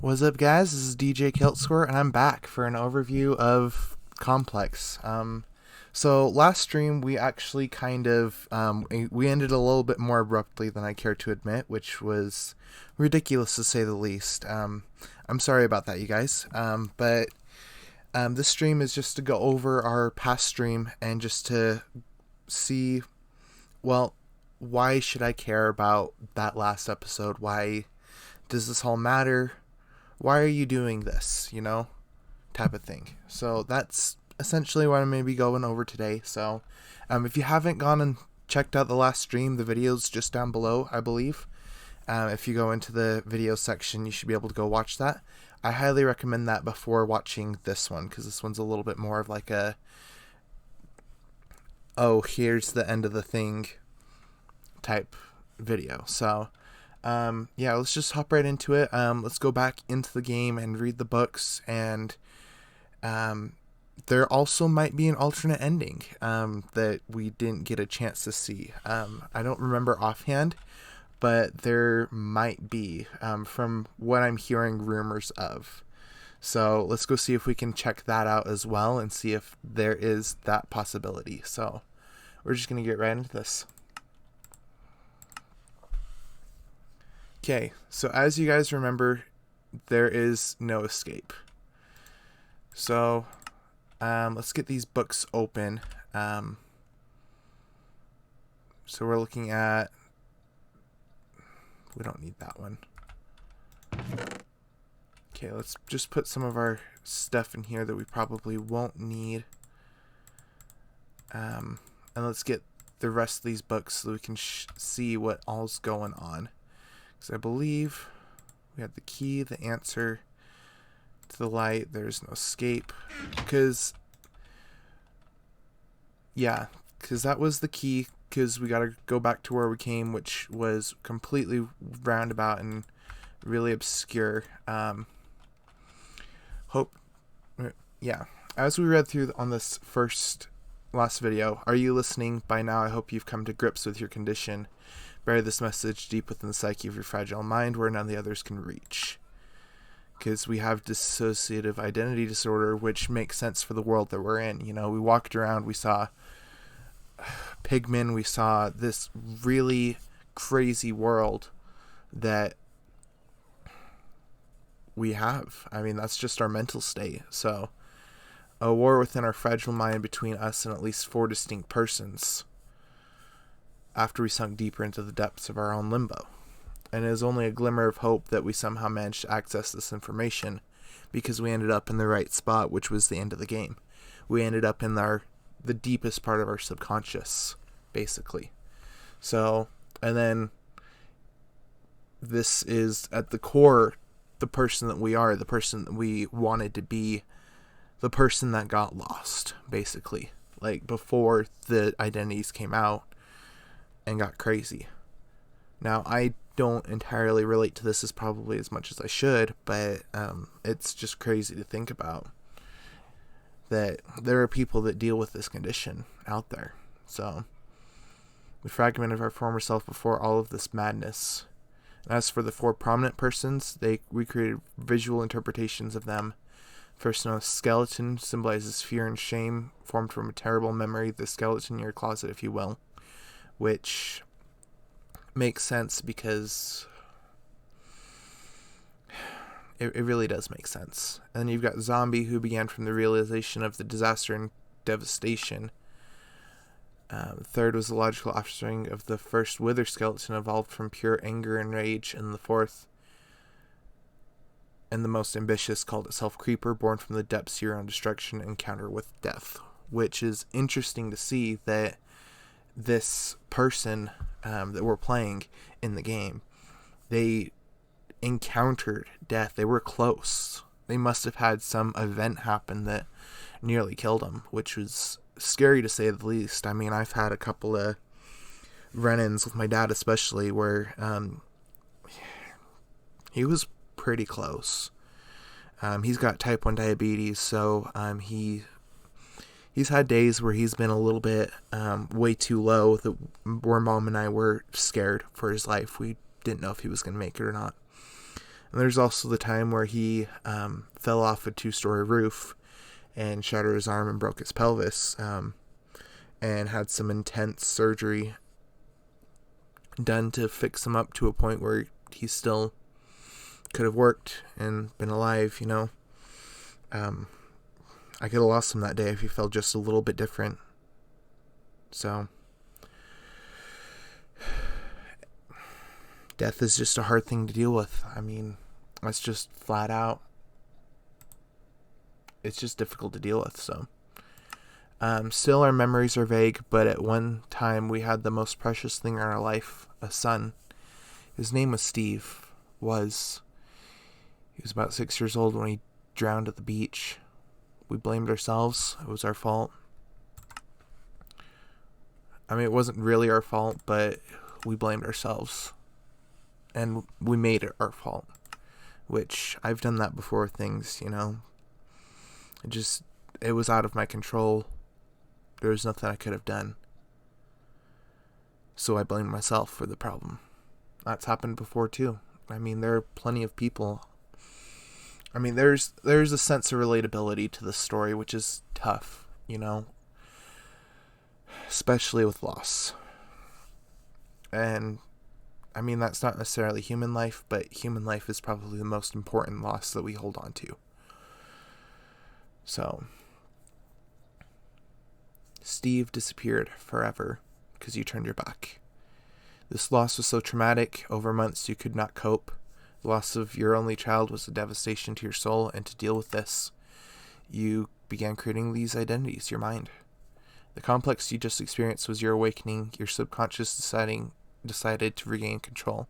What's up, guys? This is DJKiltScor, and I'm back for an overview of Complex. So last stream we actually we ended a little bit more abruptly than I care to admit, which was ridiculous to say the least. I'm sorry about that, you guys. But this stream is just to go over our past stream and just to see, well, why should I care about that last episode? Why does this all matter? Why are you doing this, type of thing. So that's essentially what I'm going to be going over today. So if you haven't gone and checked out the last stream, the video's just down below, I believe. If you go into the video section, you should be able to go watch that. I highly recommend that before watching this one, because this one's a little bit more of like a, oh, here's the end of the thing type video. So let's just hop right into it. Let's go back into the game and read the books, and there also might be an alternate ending that we didn't get a chance to see. I don't remember offhand, but there might be, from what I'm hearing rumors of. So let's go see if we can check that out as well and see if there is that possibility. So we're just going to get right into this. Okay, so as you guys remember, there is no escape. So, let's get these books open. So we're looking at, we don't need that one. Okay, let's just put some of our stuff in here that we probably won't need. And let's get the rest of these books so we can see what all's going on. I believe we have the key, the answer to the light. There's no escape. Because that was the key. Because we got to go back to where we came, which was completely roundabout and really obscure. As we read through on this last video, are you listening by now? I hope you've come to grips with your condition. Bury this message deep within the psyche of your fragile mind where none of the others can reach. Because we have dissociative identity disorder, which makes sense for the world that we're in. We walked around, we saw pigmen, we saw this really crazy world that we have. I mean, that's just our mental state. So, a war within our fragile mind between us and at least 4 distinct persons, after we sunk deeper into the depths of our own limbo. And it is only a glimmer of hope that we somehow managed to access this information, because we ended up in the right spot, which was the end of the game. We ended up in the deepest part of our subconscious, basically. So, and then this is at the core the person that we are, the person that we wanted to be, the person that got lost, basically. Like before the identities came out and got crazy. Now, I don't entirely relate to this probably as much as I should, but it's just crazy to think about that there are people that deal with this condition out there. So, we fragmented our former self before all of this madness. And as for the 4 prominent persons, we created visual interpretations of them. First, a skeleton symbolizes fear and shame, formed from a terrible memory, the skeleton in your closet, if you will. Which makes sense because it really does make sense. And then you've got zombie, who began from the realization of the disaster and devastation. The third was the logical offspring of the first wither skeleton, evolved from pure anger and rage. And the fourth, and the most ambitious, called itself creeper, born from the depths of your own destruction, encounter with death. Which is interesting to see that this person that we're playing in the game, they encountered death. They were close. They must have had some event happen that nearly killed them, which was scary to say the least. I mean, I've had a couple of run-ins with my dad, especially, where he was pretty close. He's got type 1 diabetes, so he's had days where he's been a little bit way too low, where Mom and I were scared for his life. We didn't know if he was going to make it or not. And there's also the time where he fell off a 2-story roof and shattered his arm and broke his pelvis, and had some intense surgery done to fix him up to a point where he still could have worked and been alive, you know. I could have lost him that day if he felt just a little bit different. So, death is just a hard thing to deal with. I mean, that's just flat out. It's just difficult to deal with, so. Still, our memories are vague, but at one time we had the most precious thing in our life, a son. His name was Steve. He was about 6 years old when he drowned at the beach. We blamed ourselves. It was our fault. I mean, it wasn't really our fault, but we blamed ourselves. And we made it our fault. Which, I've done that before with things, you know. It was out of my control. There was nothing I could have done. So I blamed myself for the problem. That's happened before too. I mean, there are plenty of people. I mean, there's a sense of relatability to this story, which is tough, you know. Especially with loss. And, I mean, that's not necessarily human life, but human life is probably the most important loss that we hold on to. So, Steve disappeared forever because you turned your back. This loss was so traumatic, over months you could not cope. The loss of your only child was a devastation to your soul, and to deal with this, you began creating these identities, your mind. The complex you just experienced was your awakening, your subconscious decided to regain control.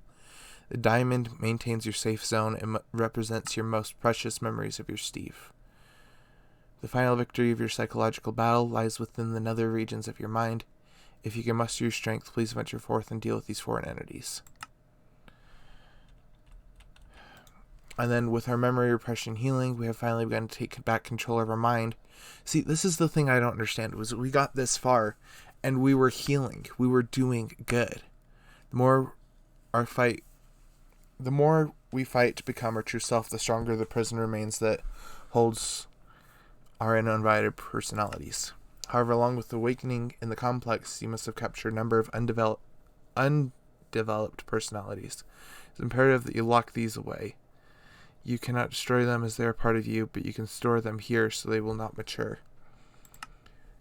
The diamond maintains your safe zone and represents your most precious memories of your Steve. The final victory of your psychological battle lies within the nether regions of your mind. If you can muster your strength, please venture forth and deal with these foreign entities. And then with our memory repression healing, we have finally begun to take back control of our mind. See, this is the thing I don't understand, was we got this far and we were healing. We were doing good. The more we fight to become our true self, the stronger the prison remains that holds our uninvited personalities. However, along with the awakening in the complex, you must have captured a number of undeveloped personalities. It's imperative that you lock these away. You cannot destroy them as they are part of you, but you can store them here so they will not mature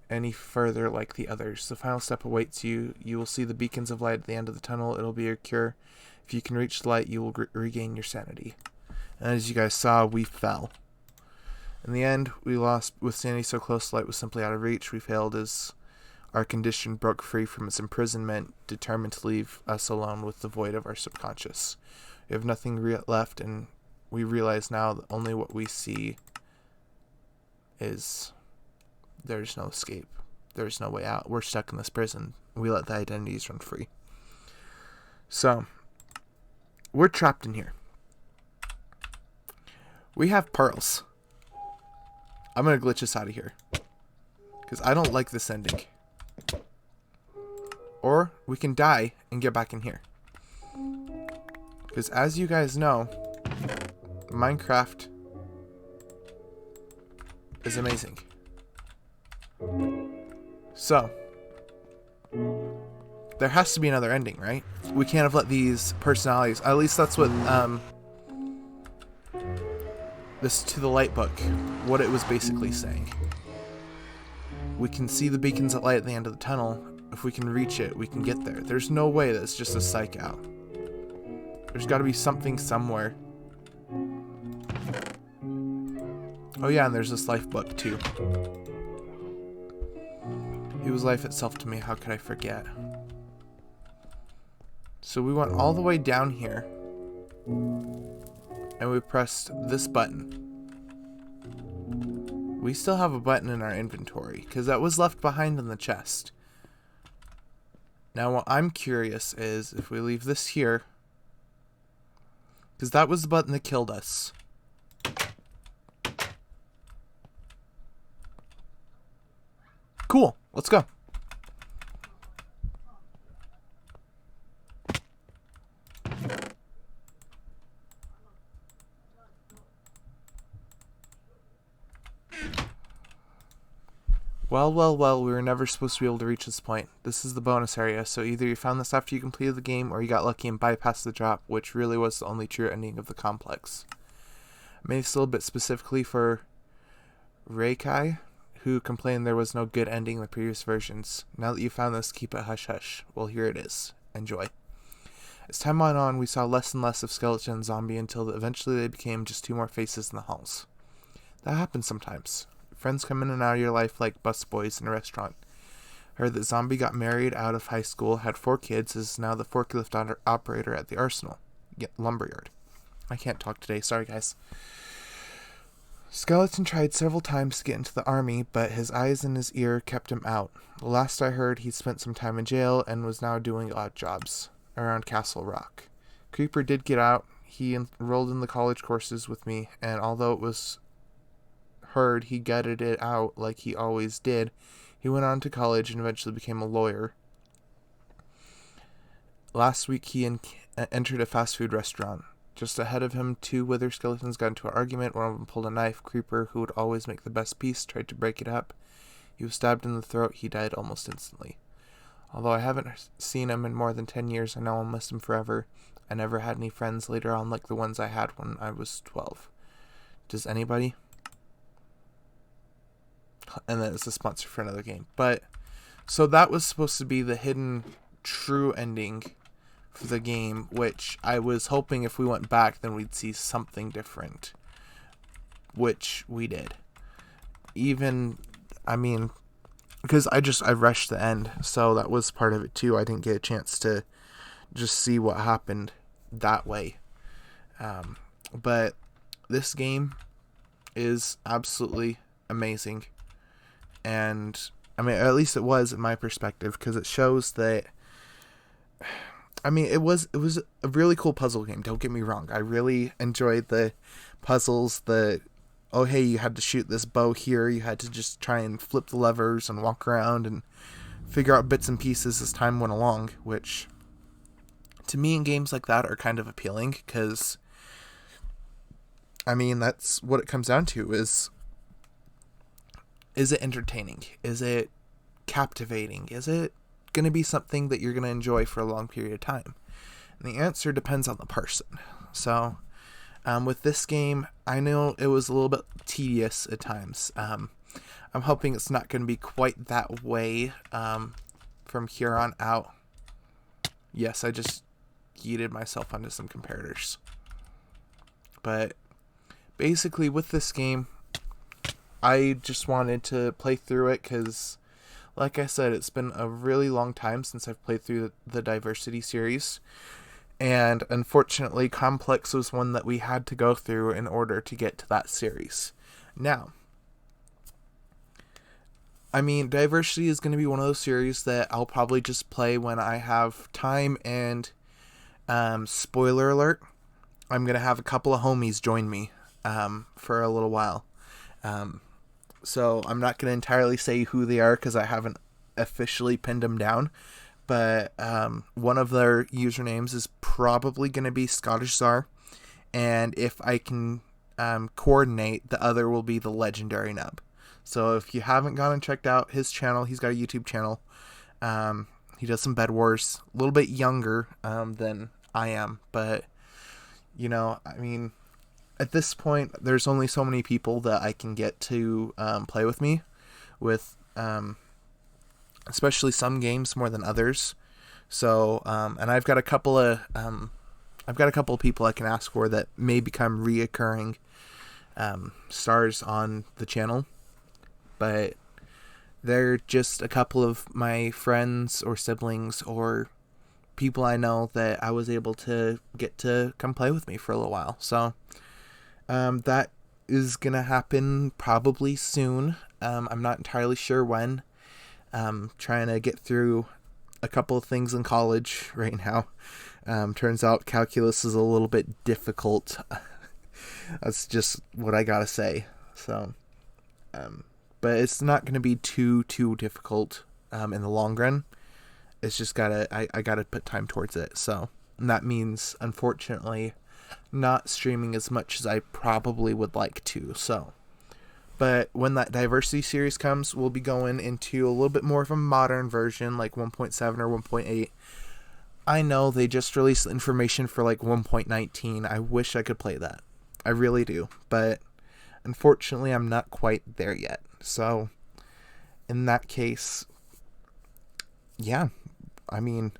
any further like the others. The final step awaits you. You will see the beacons of light at the end of the tunnel. It'll be your cure. If you can reach the light, you will regain your sanity. And as you guys saw, we fell. In the end, we lost. With sanity so close, the light was simply out of reach. We failed as our condition broke free from its imprisonment, determined to leave us alone with the void of our subconscious. We have nothing left, and we realize now that only what we see is there's no escape. There's no way out. We're stuck in this prison. We let the identities run free. So, we're trapped in here. We have pearls. I'm going to glitch us out of here, because I don't like this ending. Or we can die and get back in here. Because as you guys know, Minecraft is amazing. So, there has to be another ending, right? We can't have let these personalities, at least that's what this To the Light book, what it was basically saying. We can see the beacons of light at the end of the tunnel. If we can reach it, we can get there. There's no way that it's just a psych out. There's got to be something somewhere. Oh yeah, and there's this life book too. He was life itself to me, how could I forget? So we went all the way down here, and we pressed this button. We still have a button in our inventory, because that was left behind in the chest. Now what I'm curious is, if we leave this here, because that was the button that killed us. Cool, let's go. Well, we were never supposed to be able to reach this point. This is the bonus area, so either you found this after you completed the game, or you got lucky and bypassed the drop, which really was the only true ending of the complex. I made this a little bit specifically for Reikai, who complained there was no good ending in the previous versions. Now that you found this, keep it hush-hush. Well, here it is. Enjoy. As time went on, we saw less and less of Skeleton and Zombie until eventually they became just two more faces in the halls. That happens sometimes. Friends come in and out of your life like busboys in a restaurant. Heard that Zombie got married out of high school, had 4 kids, is now the forklift operator at the Arsenal lumberyard. I can't talk today, sorry guys. Skeleton tried several times to get into the army, but his eyes and his ear kept him out. The last I heard, he'd spent some time in jail and was now doing odd jobs around Castle Rock. Creeper did get out. He enrolled in the college courses with me, and although it was heard he gutted it out like he always did, he went on to college and eventually became a lawyer. Last week he entered a fast food restaurant. Just ahead of him, 2 wither skeletons got into an argument. One of them pulled a knife. Creeper, who would always make the best piece, tried to break it up. He was stabbed in the throat. He died almost instantly. Although I haven't seen him in more than 10 years, I know I'll miss him forever. I never had any friends later on like the ones I had when I was 12. Does anybody? And then it's a sponsor for another game. But, so that was supposed to be the hidden true ending for the game, which I was hoping if we went back then we'd see something different. Which we did. Because I rushed the end, so that was part of it too. I didn't get a chance to just see what happened that way. But this game is absolutely amazing. And, at least it was in my perspective, because it shows that, it was a really cool puzzle game, don't get me wrong. I really enjoyed the puzzles, oh hey, you had to shoot this bow here, you had to just try and flip the levers and walk around and figure out bits and pieces as time went along, which, to me, in games like that are kind of appealing, because, that's what it comes down to, is it entertaining? Is it captivating? Is it going to be something that you're going to enjoy for a long period of time? And the answer depends on the person. So, with this game, I know it was a little bit tedious at times. I'm hoping it's not going to be quite that way from here on out. Yes, I just yeeted myself onto some comparators. But basically, with this game, I just wanted to play through it because, like I said, it's been a really long time since I've played through the Diversity series. And unfortunately, Complex was one that we had to go through in order to get to that series. Now, Diversity is going to be one of those series that I'll probably just play when I have time, and spoiler alert, I'm going to have a couple of homies join me for a little while. So I'm not going to entirely say who they are because I haven't officially pinned them down. But one of their usernames is probably going to be Scottish Czar. And if I can coordinate, the other will be the Legendary Nub. So if you haven't gone and checked out his channel, he's got a YouTube channel. He does some Bed Wars. A little bit younger than I am. But, at this point, there's only so many people that I can get to play with me, with especially some games more than others. So, and I've got a couple of people I can ask for that may become reoccurring stars on the channel, but they're just a couple of my friends or siblings or people I know that I was able to get to come play with me for a little while. So. That is going to happen probably soon. I'm not entirely sure when. Trying to get through a couple of things in college right now. Turns out calculus is a little bit difficult. That's just what I gotta say. So, but it's not going to be too difficult in the long run. It's just I gotta put time towards it. So, and that means, unfortunately, not streaming as much as I probably would like to. So, But when that diversity series comes, we'll be going into a little bit more of a modern version, like 1.7 or 1.8. I know they just released information for like 1.19. I wish I could play that. I really do. But unfortunately, I'm not quite there yet. So, in that case, yeah. I mean,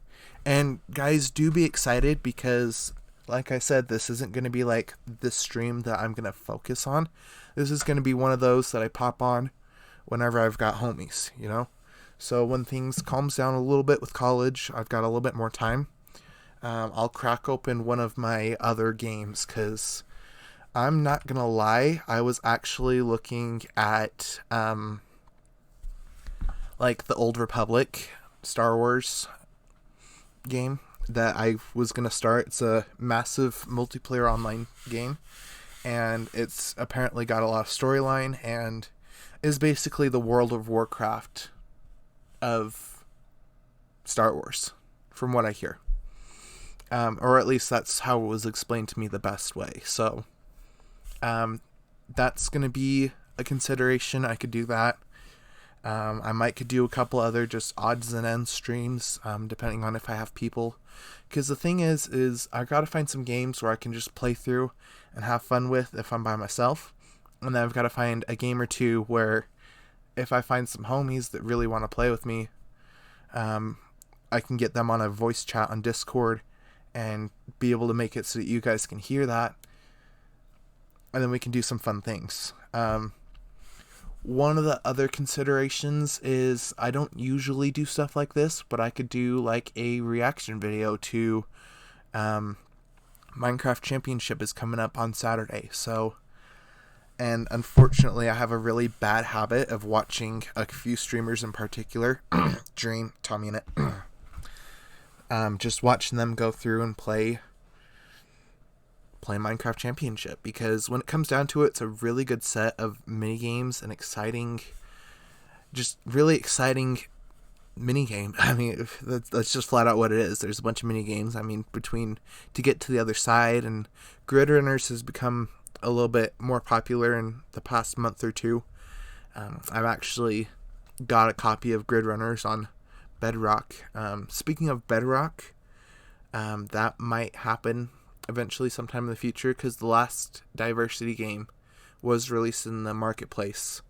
and guys, do be excited because, like I said, this isn't going to be like the stream that I'm going to focus on. This is going to be one of those that I pop on whenever I've got homies, you know? So when things calms down a little bit with college, I've got a little bit more time, I'll crack open one of my other games, because I'm not going to lie, I was actually looking at like the Old Republic Star Wars game that I was going to start. It's a massive multiplayer online game, and it's apparently got a lot of storyline and is basically the World of Warcraft of Star Wars, from what I hear. Or at least that's how it was explained to me the best way. So, that's going to be a consideration. I could do that. I might could do a couple other just odds and ends streams, depending on if I have people. Because the thing is I got to find some games where I can just play through and have fun with if I'm by myself. And then I've got to find a game or two where if I find some homies that really want to play with me, I can get them on a voice chat on Discord and be able to make it so that you guys can hear that. And then we can do some fun things. One of the other considerations is I don't usually do stuff like this, but I could do like a reaction video to Minecraft Championship is coming up on Saturday. So, and unfortunately I have a really bad habit of watching a few streamers in particular, Dream, Tommy in it, just watching them go through and play Minecraft Championship, because when it comes down to it, it's a really good set of mini games and exciting, just really exciting mini game. I mean, that's just flat out what it is. There's a bunch of mini games. I mean, between to get to the other side, and Grid Runners has become a little bit more popular in the past month or two. I've actually got a copy of Grid Runners on Bedrock. Speaking of Bedrock, that might happen eventually sometime in the future, because the last diversity game was released in the marketplace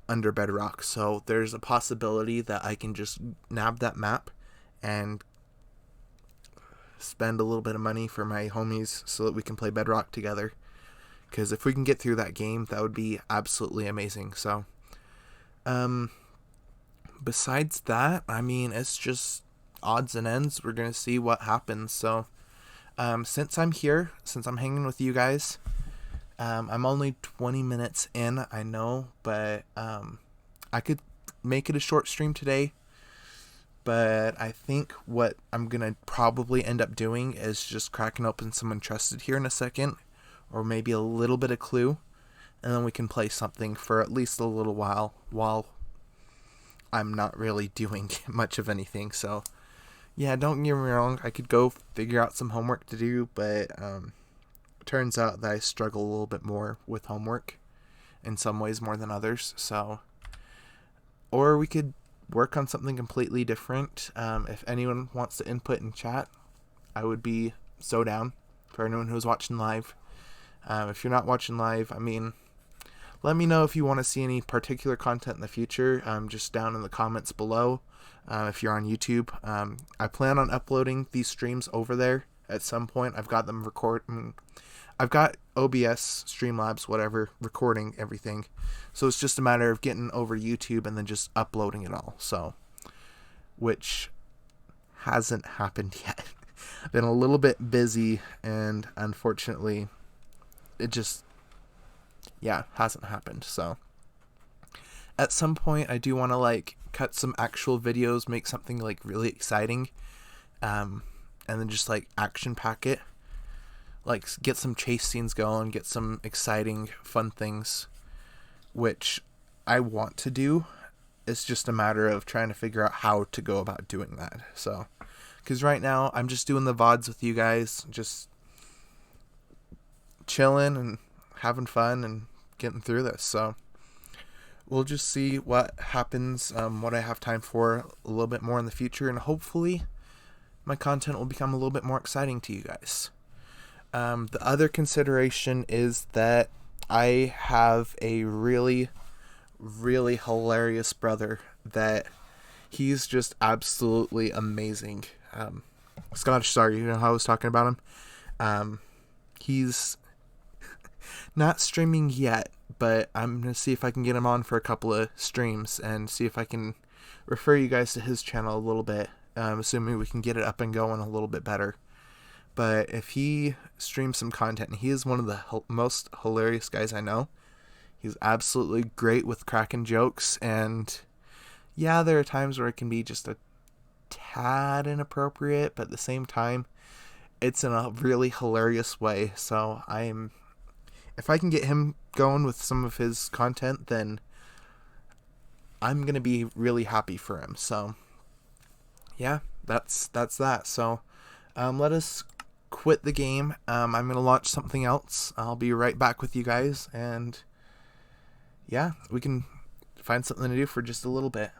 under Bedrock, so there's a possibility that I can just nab that map and spend a little bit of money for my homies so that we can play Bedrock together, because if we can get through that game, that would be absolutely amazing. So besides that, I mean, it's just odds and ends. We're gonna see what happens. So since I'm here, since I'm hanging with you guys, I'm only 20 minutes in, I know, but I could make it a short stream today, but I think what I'm going to probably end up doing is just cracking open some Untrusted here in a second, or maybe a little bit of Clue, and then we can play something for at least a little while I'm not really doing much of anything. So yeah, don't get me wrong, I could go figure out some homework to do, but it turns out that I struggle a little bit more with homework, in some ways more than others. So, or we could work on something completely different. If anyone wants to input in chat, I would be so down, for anyone who's watching live. If you're not watching live, I mean, let me know if you want to see any particular content in the future, just down in the comments below. If you're on YouTube, I plan on uploading these streams over there at some point. I've got them I've got OBS, Streamlabs, whatever, recording everything. So it's just a matter of getting over YouTube and then just uploading it all. So, which hasn't happened yet. I've been a little bit busy, and unfortunately, it just, hasn't happened. So, at some point, I do want to, like, cut some actual videos, make something, like, really exciting, and then just, like, action pack it. Like, get some chase scenes going, get some exciting, fun things, which I want to do. It's just a matter of trying to figure out how to go about doing that. So, because right now, I'm just doing the VODs with you guys, just chilling and having fun and getting through this. So we'll just see what happens, what I have time for a little bit more in the future, and hopefully my content will become a little bit more exciting to you guys. The other consideration is that I have a really, really hilarious brother that he's just absolutely amazing. Scottish Star, you know how I was talking about him? He's not streaming yet, but I'm going to see if I can get him on for a couple of streams and see if I can refer you guys to his channel a little bit, assuming we can get it up and going a little bit better. But if he streams some content, and he is one of the most hilarious guys I know. He's absolutely great with cracking jokes, and yeah, there are times where it can be just a tad inappropriate, but at the same time, it's in a really hilarious way. So if I can get him going with some of his content, then I'm gonna be really happy for him. So yeah, that's that. So let us quit the game. I'm gonna launch something else. I'll be right back with you guys, and yeah, we can find something to do for just a little bit.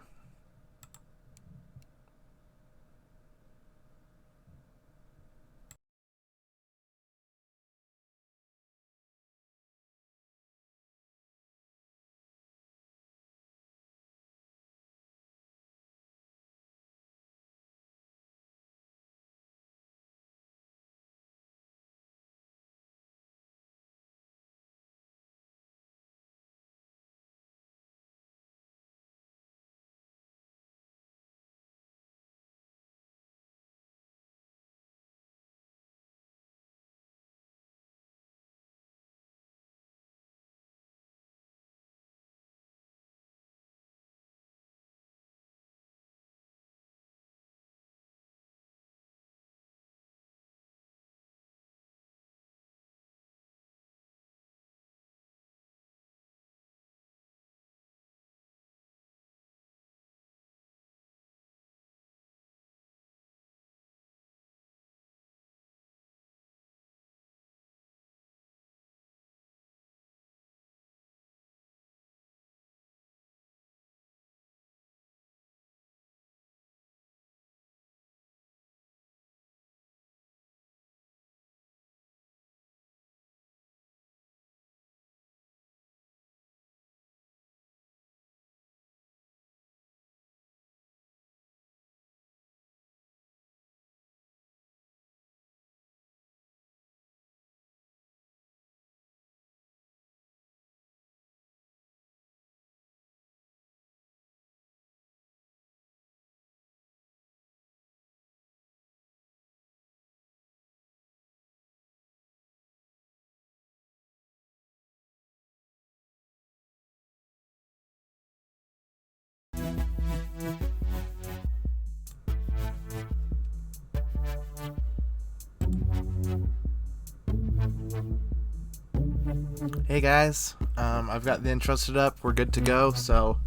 Hey guys, I've got the Untrusted up. We're good to go. So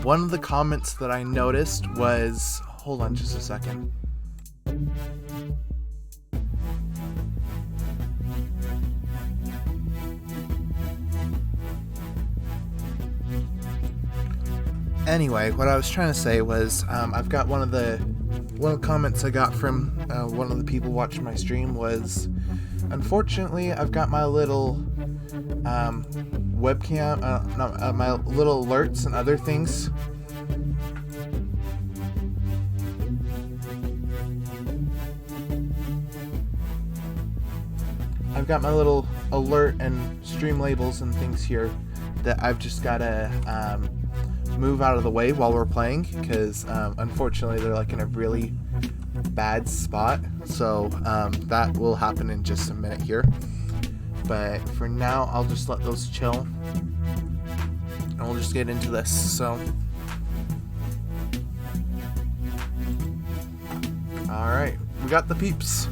one of the comments that I noticed was, hold on just a second. Anyway, what I was trying to say was, I've got one of the comments I got from one of the people watching my stream was, unfortunately, I've got my little webcam, my little alerts and other things. I've got my little alert and stream labels and things here that I've just got to move out of the way while we're playing, because unfortunately they're like in a really bad spot. So that will happen in just a minute here. But for now, I'll just let those chill, and we'll just get into this. So, alright, we got the peeps.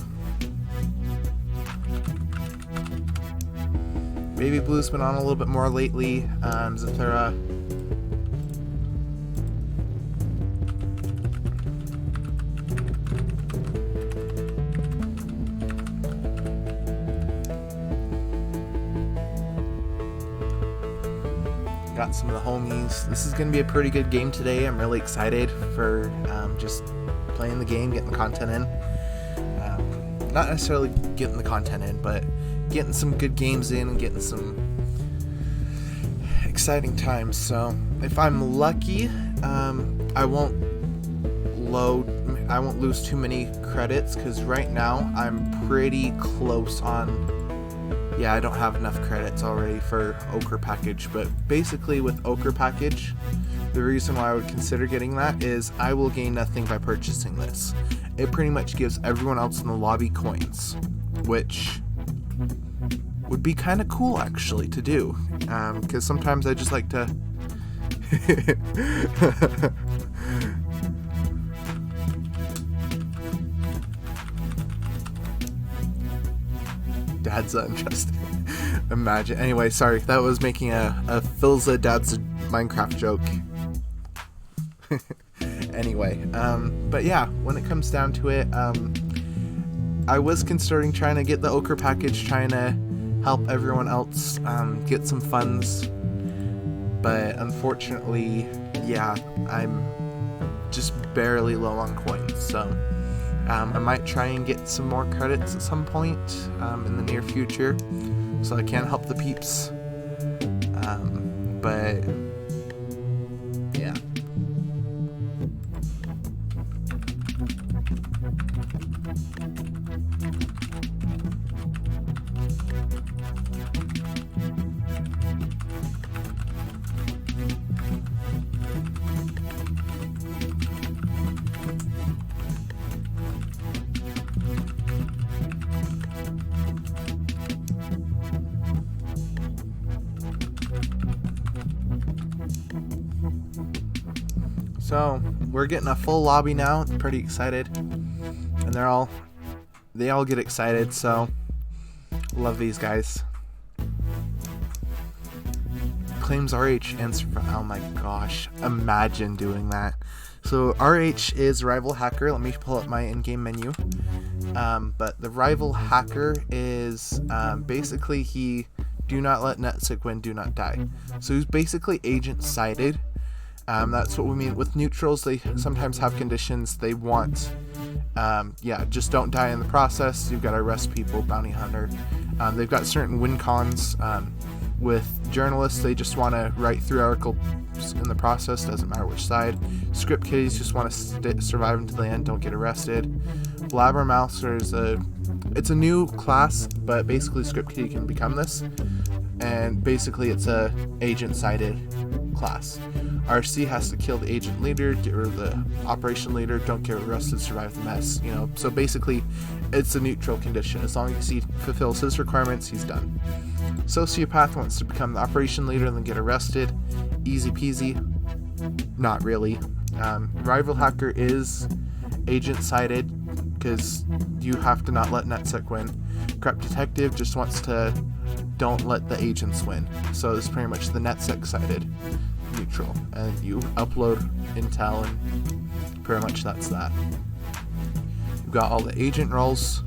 Baby Blue's been on a little bit more lately. Zathura. got some of the homies. This is going to be a pretty good game today. I'm really excited for just playing the game, getting the content in. Not necessarily getting the content in, but getting some good games in and getting some exciting times. So if I'm lucky, I won't lose too many credits, because right now I'm pretty close on. Yeah, I don't have enough credits already for Ochre Package, but basically with Ochre Package, the reason why I would consider getting that is I will gain nothing by purchasing this. It pretty much gives everyone else in the lobby coins, which would be kind of cool actually to do, because sometimes I just like to Dad's Untrusted. Imagine. Anyway, sorry, that was making a Philza Dad's Minecraft joke. Anyway, but yeah, when it comes down to it, I was considering trying to get the Ochre Package, trying to help everyone else get some funds, but unfortunately, yeah, I'm just barely low on coins, so I might try and get some more credits at some point in the near future, so I can help the peeps, but yeah. So we're getting a full lobby now. Pretty excited, and they all get excited. So love these guys. Claims RH and oh my gosh, imagine doing that. So RH is rival hacker. Let me pull up my in-game menu. But the rival hacker is basically he do not let NetSig win, do not die. So he's basically agent sided. That's what we mean with neutrals. They sometimes have conditions they want. Yeah, just don't die in the process. You've got to arrest people, bounty hunter. They've got certain win cons. With journalists, they just want to write through articles in the process, doesn't matter which side. Script kiddies just want to survive until the end, don't get arrested. Blabbermouser is it's a new class, but basically script kiddie can become this, and basically it's a agent-sided class. RC has to kill the agent leader, get rid of the operation leader, don't get arrested, survive the mess, you know. So basically, it's a neutral condition. As long as he fulfills his requirements, he's done. Sociopath wants to become the operation leader and then get arrested. Easy peasy. Not really. Rival hacker is agent-sided, because you have to not let NetSec win. Corrupt detective just wants to don't let the agents win. So it's pretty much the NetSec-sided neutral, and you upload intel, and pretty much that's that. You've got all the agent roles.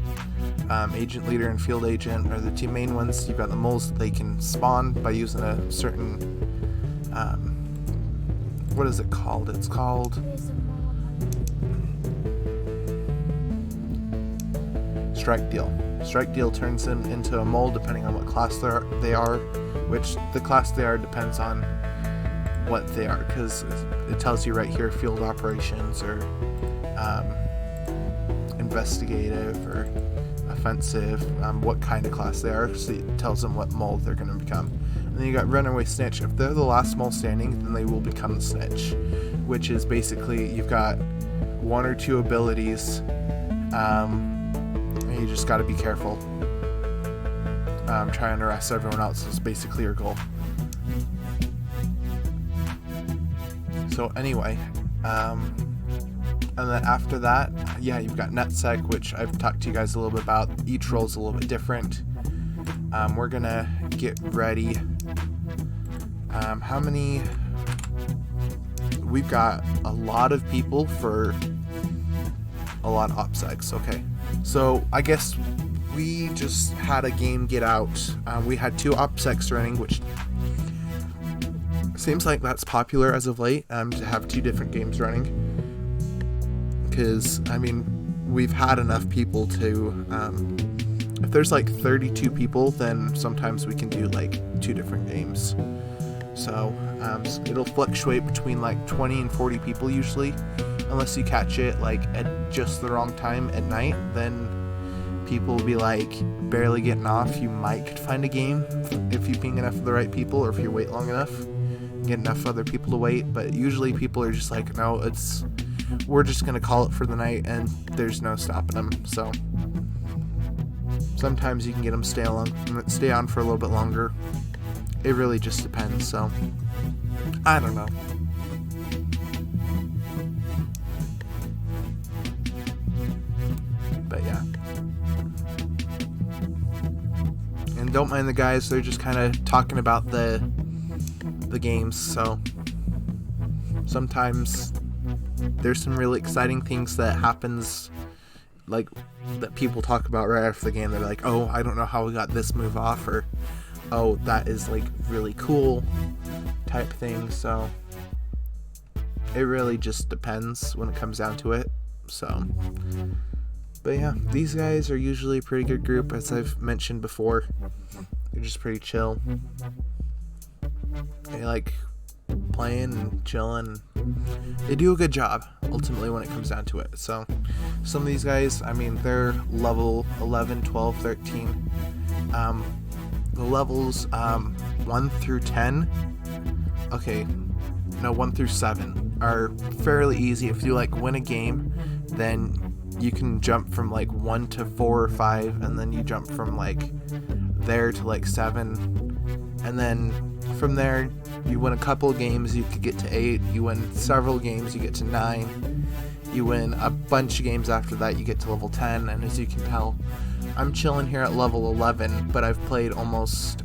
Agent leader and field agent are the two main ones. You've got the moles that they can spawn by using a certain what is it called? It's called strike deal. Strike deal turns them into a mole depending on what class they are, which the class they are depends on what they are, because it tells you right here field operations or investigative or offensive, what kind of class they are, so it tells them what mole they're going to become. And then you got runaway snitch. If they're the last mole standing, then they will become the snitch, which is basically you've got one or two abilities, and you just got to be careful. Trying to arrest everyone else is basically your goal. So anyway, and then after that, yeah, you've got NetSec, which I've talked to you guys a little bit about. Each role's a little bit different. We're gonna get ready. How many? We've got a lot of people for a lot of OPSECs. Okay, so I guess we just had a game get out. We had 2 OPSECs running, which Seems like that's popular as of late, to have 2 different games running. Because, I mean, we've had enough people to, if there's like 32 people, then sometimes we can do like 2 different games. So, it'll fluctuate between like 20 and 40 people usually, unless you catch it like at just the wrong time at night. Then people will be like barely getting off. You might find a game if you ping enough of the right people, or if you wait long enough and get enough other people to wait. But usually people are just like, no, we're just gonna call it for the night, and there's no stopping them. So sometimes you can get them stay on for a little bit longer. It really just depends. So I don't know. But yeah. And don't mind the guys, they're just kind of talking about the games. So sometimes there's some really exciting things that happens, like that people talk about right after the game. They're like, oh, I don't know how we got this move off, or oh, that is like really cool type thing. So it really just depends when it comes down to it. So, but yeah, these guys are usually a pretty good group, as I've mentioned before. They're just pretty chill. They like playing and chilling. They do a good job ultimately when it comes down to it. So some of these guys, I mean, they're level 11, 12, 13. The levels 1 through 10, okay, no, 1 through 7 are fairly easy. If you like win a game, then you can jump from like 1 to 4 or 5, and then you jump from like there to like 7, and then from there you win a couple of games, you could get to 8. You win several games, you get to 9. You win a bunch of games after that, you get to level 10. And as you can tell, I'm chilling here at level 11, but I've played almost,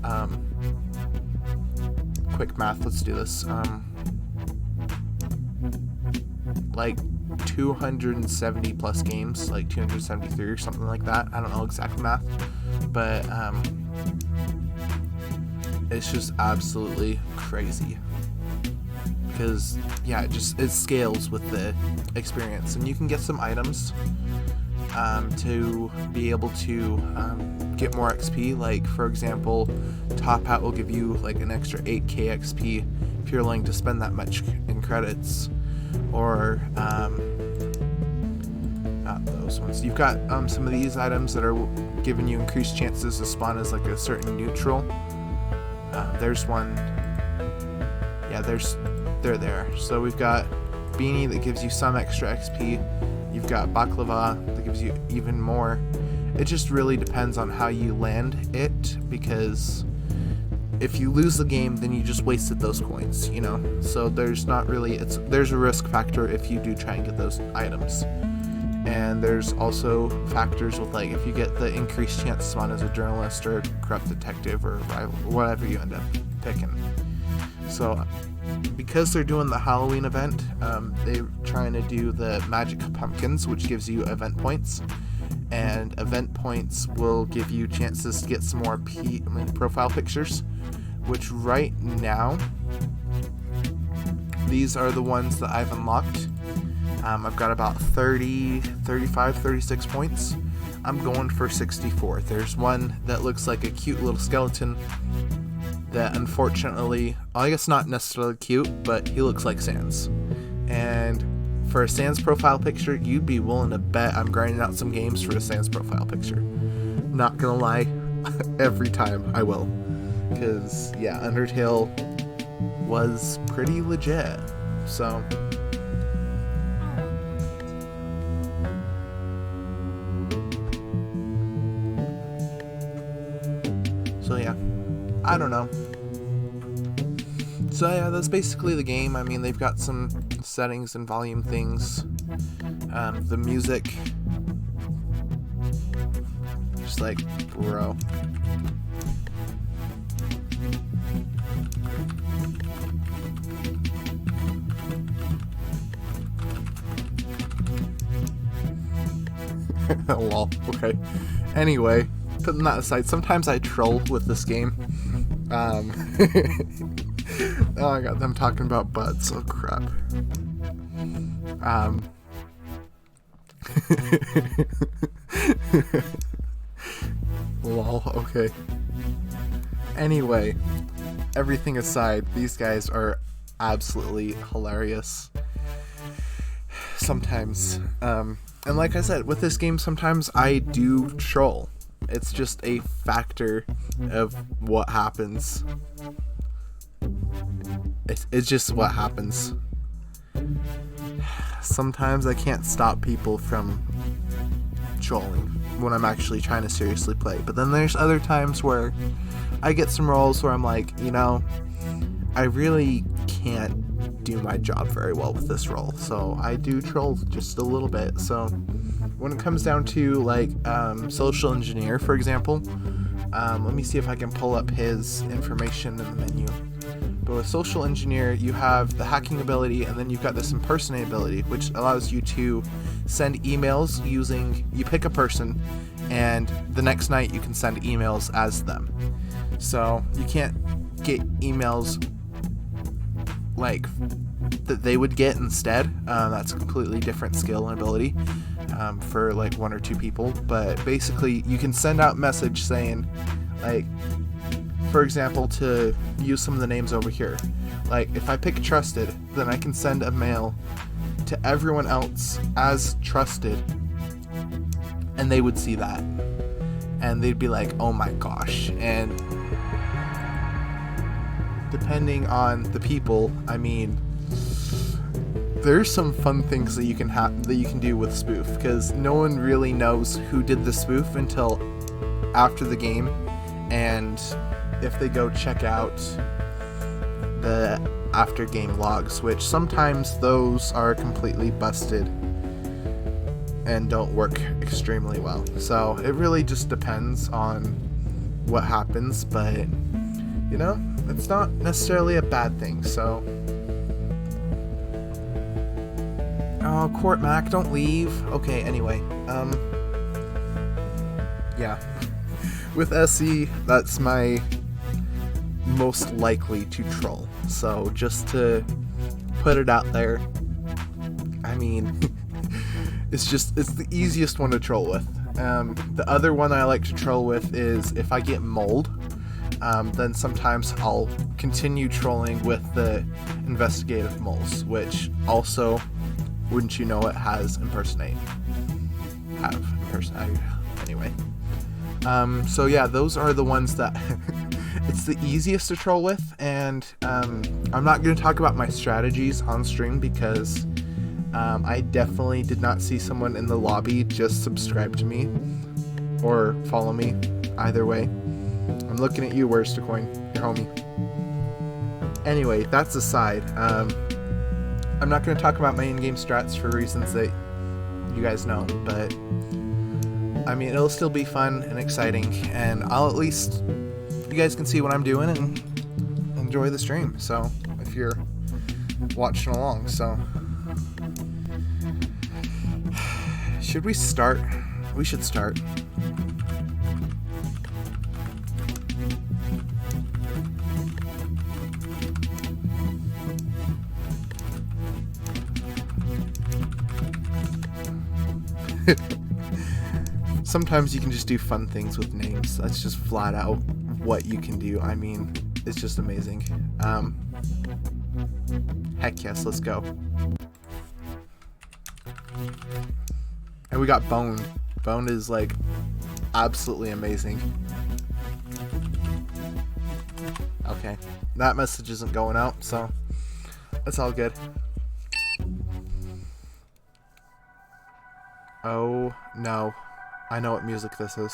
quick math, let's do this, like 270 plus games, like 273 or something like that. I don't know exact math, but it's just absolutely crazy. Because yeah, it scales with the experience, and you can get some items to be able to get more XP. Like for example, Top Hat will give you like an extra 8k XP if you're willing to spend that much in credits. Or not those ones. You've got some of these items that are giving you increased chances to spawn as like a certain neutral. There's one. Yeah, they're there. So we've got Beanie that gives you some extra XP. You've got Baklava that gives you even more. It just really depends on how you land it, because if you lose the game, then you just wasted those coins, you know? So there's not really, there's a risk factor if you do try and get those items. And there's also factors with, like, if you get the increased chance to spawn as a journalist or a corrupt detective or rival, whatever you end up picking. So because they're doing the Halloween event, they're trying to do the Magic Pumpkins, which gives you event points. And event points will give you chances to get some more profile pictures, which right now, these are the ones that I've unlocked. I've got about 30, 35, 36 points. I'm going for 64. There's one that looks like a cute little skeleton that unfortunately, I guess not necessarily cute, but he looks like Sans. And for a Sans profile picture, you'd be willing to bet I'm grinding out some games for a Sans profile picture. Not gonna lie, every time I will. Because, yeah, Undertale was pretty legit. So yeah, I don't know. So yeah, that's basically the game. I mean, they've got some settings and volume things. The music, just like, bro. Lol. Okay. Anyway, putting that aside, sometimes I troll with this game. Oh my god, them talking about butts. Oh crap. Lol, okay. Anyway, everything aside, these guys are absolutely hilarious. Sometimes. And like I said, with this game, sometimes I do troll. It's just a factor of what happens. It's just what happens. Sometimes I can't stop people from trolling when I'm actually trying to seriously play. But then there's other times where I get some rolls where I'm like, you know, I really can't do my job very well with this roll. So I do troll just a little bit. So when it comes down to like social engineer, for example, let me see if I can pull up his information in the menu. But with social engineer, you have the hacking ability, and then you've got this impersonate ability, which allows you to send emails using, you pick a person, and the next night you can send emails as them. So you can't get emails like that they would get instead. That's a completely different skill and ability for like one or two people. But basically, you can send out message saying, like, for example, to use some of the names over here. Like, if I pick Trusted, then I can send a mail to everyone else as Trusted, and they would see that. And they'd be like, oh my gosh. And depending on the people, I mean, there's some fun things that you can do with spoof, because no one really knows who did the spoof until after the game. And if they go check out the after game logs, which sometimes those are completely busted and don't work extremely well. So it really just depends on what happens, but you know, it's not necessarily a bad thing. So oh, Court Mac, don't leave. Okay, anyway, yeah. With SE, that's my most likely to troll. So just to put it out there, I mean, it's the easiest one to troll with. The other one I like to troll with is if I get mold, then sometimes I'll continue trolling with the investigative moles, which also, wouldn't you know it, has impersonate. Anyway. So yeah, those are the ones that it's the easiest to troll with, and I'm not going to talk about my strategies on stream because I definitely did not see someone in the lobby just subscribe to me or follow me. Either way, I'm looking at you, Where's the Coin, your homie. Anyway, that's aside. I'm not going to talk about my in-game strats for reasons that you guys know, but I mean, it'll still be fun and exciting, and I'll at least, you guys can see what I'm doing and enjoy the stream, so, if you're watching along. So should we start? We should start. Sometimes you can just do fun things with names. That's just flat out what you can do. I mean, it's just amazing. Heck yes, let's go. And we got Bone. Bone is like absolutely amazing. Okay, that message isn't going out, so that's all good. Oh no. I know what music this is.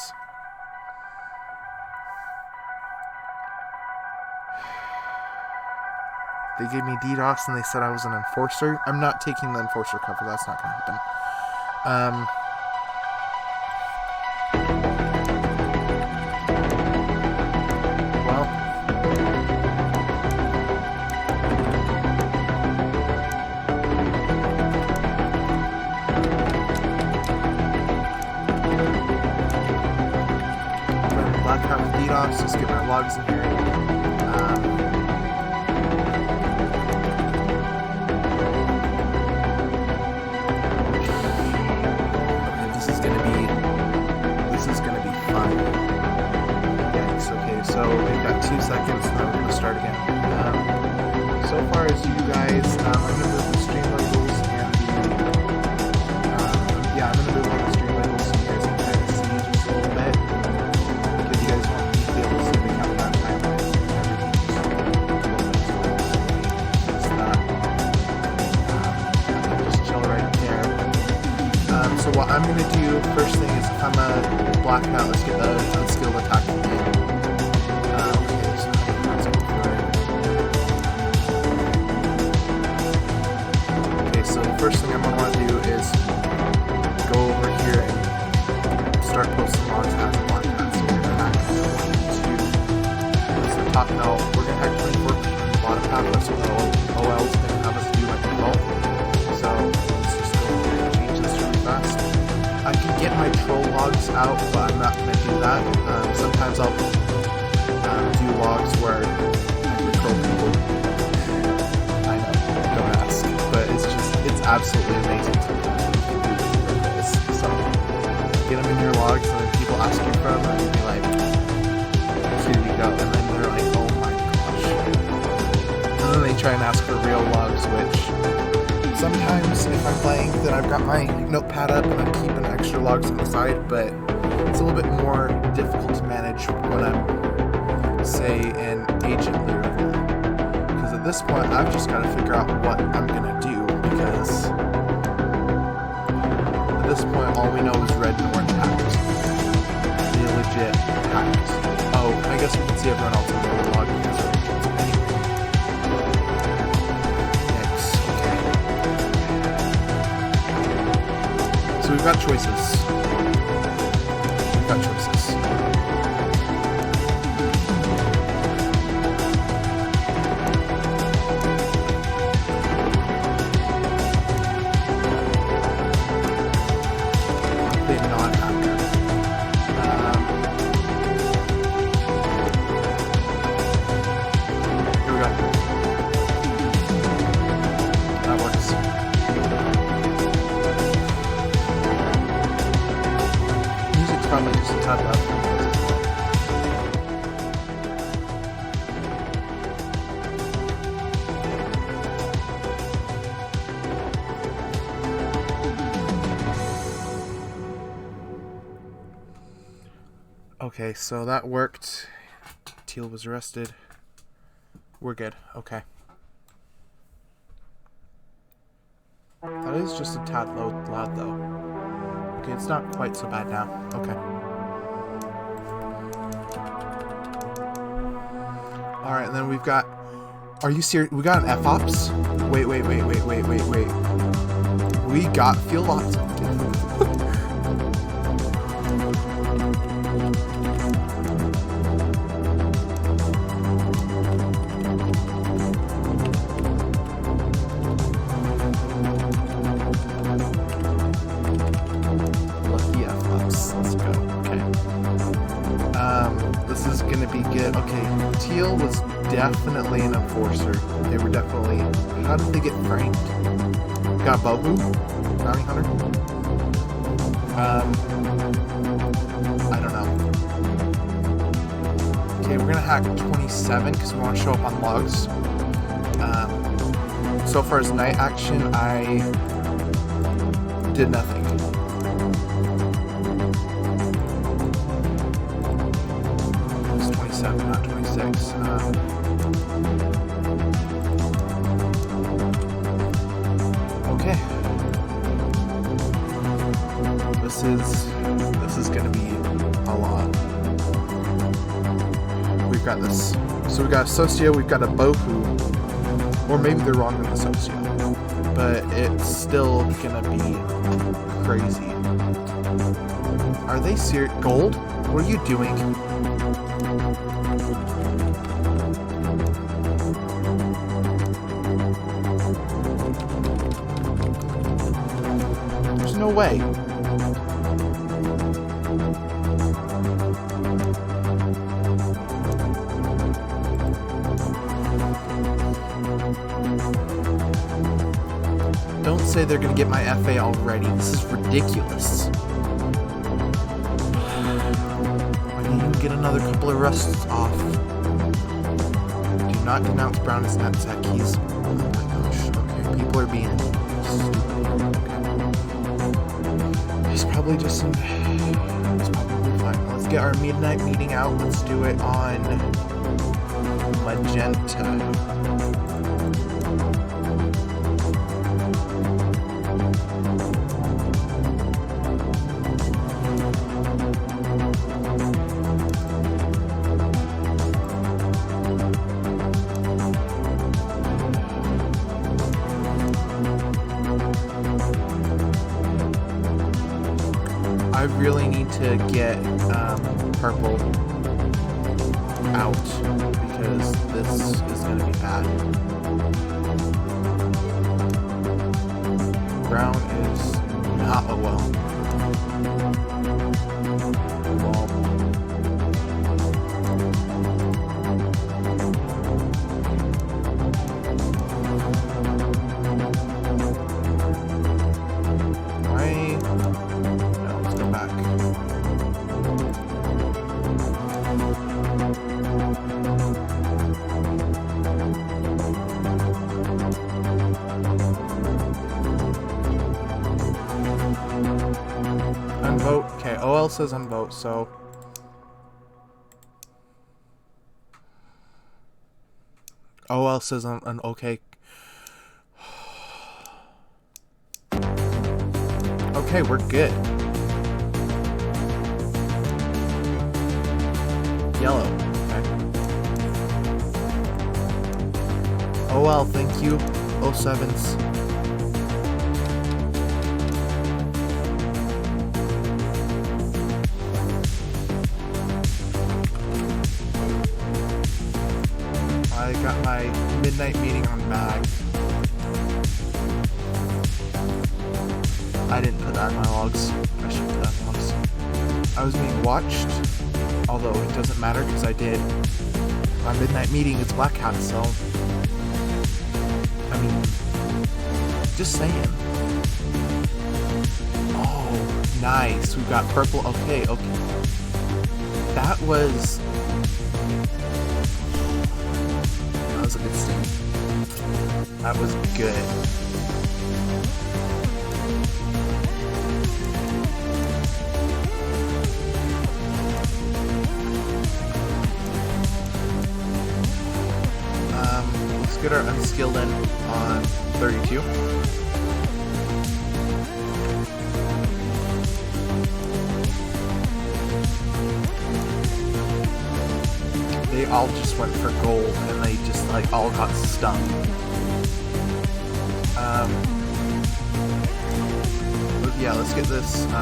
They gave me DDoS and they said I was an enforcer. I'm not taking the enforcer cover. That's not going to happen. DDoS, just get my logs in here. So what I'm going to do first thing is if I'm a black hat, let's get the unskilled attack in. Okay, so the first thing I'm going to want to do is go over here and start posting logs as a black hat. So we're going to hack 22. That's the top now. We're going to hack 24 from the bottom half. That's what the OL is going to have us do by default. So let's just go ahead and change this really fast. I can get my troll logs out, but I'm not going to do that. Sometimes I'll do logs where I can troll people. I know, don't ask, but it's absolutely amazing sometimes what you can do with your trolls. So get them in your logs, and then people ask you for them, and you'll be like, here you go, and then they're like, oh my gosh. And then they try and ask for real logs, which sometimes if I'm playing, then I've got my notepad up and I'm keeping extra logs on the side, but it's a little bit more difficult to manage when I'm, say, an agent leader. Because at this point, I've just got to figure out what I'm going to do, because at this point, all we know is red and orange hacked. They legit hacked. Oh, I guess we can see everyone else on the log because they're agents anyway. So we've got choices. We've got choices. They're not hacker. Here we go. That works. Probably just a tad left. Okay, so that worked. Teal was arrested. We're good. Okay. That is just a tad loud though. Okay, it's not quite so bad now. Okay. Alright, and then we've got... Are you serious? We got an F-Ops? Wait. We got field ops. This is gonna be good. Okay, Teal was definitely an enforcer. They were definitely... How did they get framed? Got Bohu? Bounty Hunter? I don't know. Okay, we're gonna hack 27 because we want to show up on logs. So far as night action, I did nothing. Not 26. Okay. This is gonna be a lot. We've got this. So we've got a Socio, we've got a Bohu, or maybe they're wrong in the Socio, but it's still gonna be crazy. Are they serious? Gold? What are you doing? No way. Don't say they're gonna get my FA already. This is ridiculous. I need to get another couple of arrests off. Do not denounce Brown as NetSec keys. Oh my gosh. Okay, people are being stupid. Probably just some... It's probably fine. Let's get our midnight meeting out. Let's do it on Magenta. I really need to get purple out because this is going to be bad. Brown is not a well. Unvote. Okay, OL says unvote, so OL says okay. Okay, we're good. Yellow. Okay. OL, thank you. 07s. I got my midnight meeting on mag. I didn't put that in my logs. I should put that in logs. I was being watched, although it doesn't matter because I did. My midnight meeting is Black Hat, so I mean, just saying. Oh, nice. We got purple. Okay. That was a good sting. That was good. Let's get our unskilled in on 32. They all just went for gold and they just like all got stung. But yeah, let's get this 32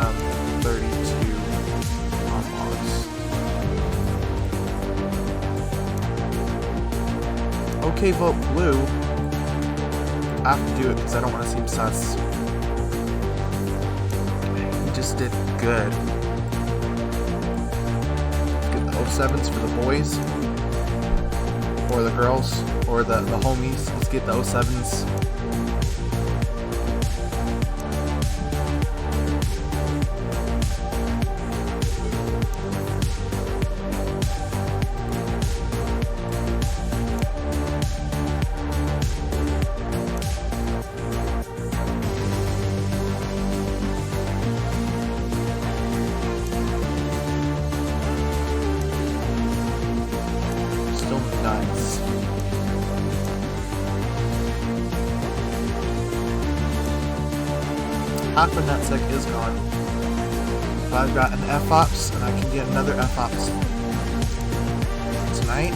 on logs. Okay, vote blue. I have to do it because I don't want to seem sus. We just did good. Get the 07s for the boys. Or the girls, or the homies. Let's get the 07s. Still nuts. Half a nutsack is gone. But I've got an FOPS, and I can get another FOPS tonight.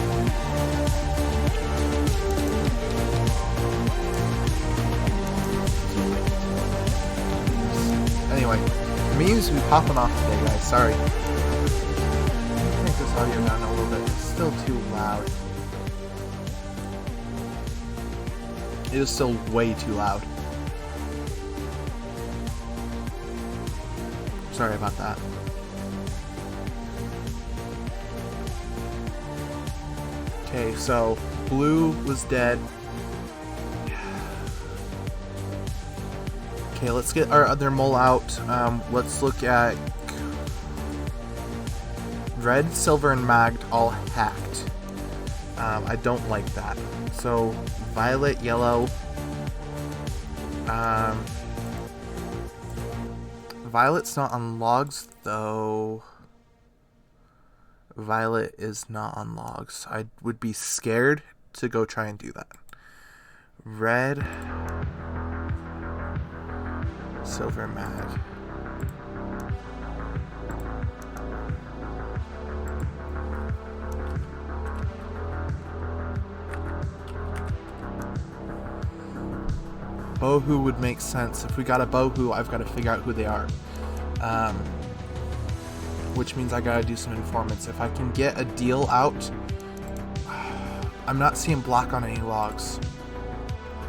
Anyway, memes will be popping off today, guys. Sorry. Make this audio down a little bit. It's still too loud. It is still way too loud. Sorry about that. Okay, so blue was dead. Okay, let's get our other mole out. Let's look at red, silver, and magged all hacked. I don't like that. So violet, yellow. Violet's not on logs, though. Violet is not on logs. I would be scared to go try and do that. Red, silver, mag. Bohu would make sense. If we got a Bohu, I've got to figure out who they are. which means I gotta do some informants. If I can get a deal out, I'm not seeing black on any logs,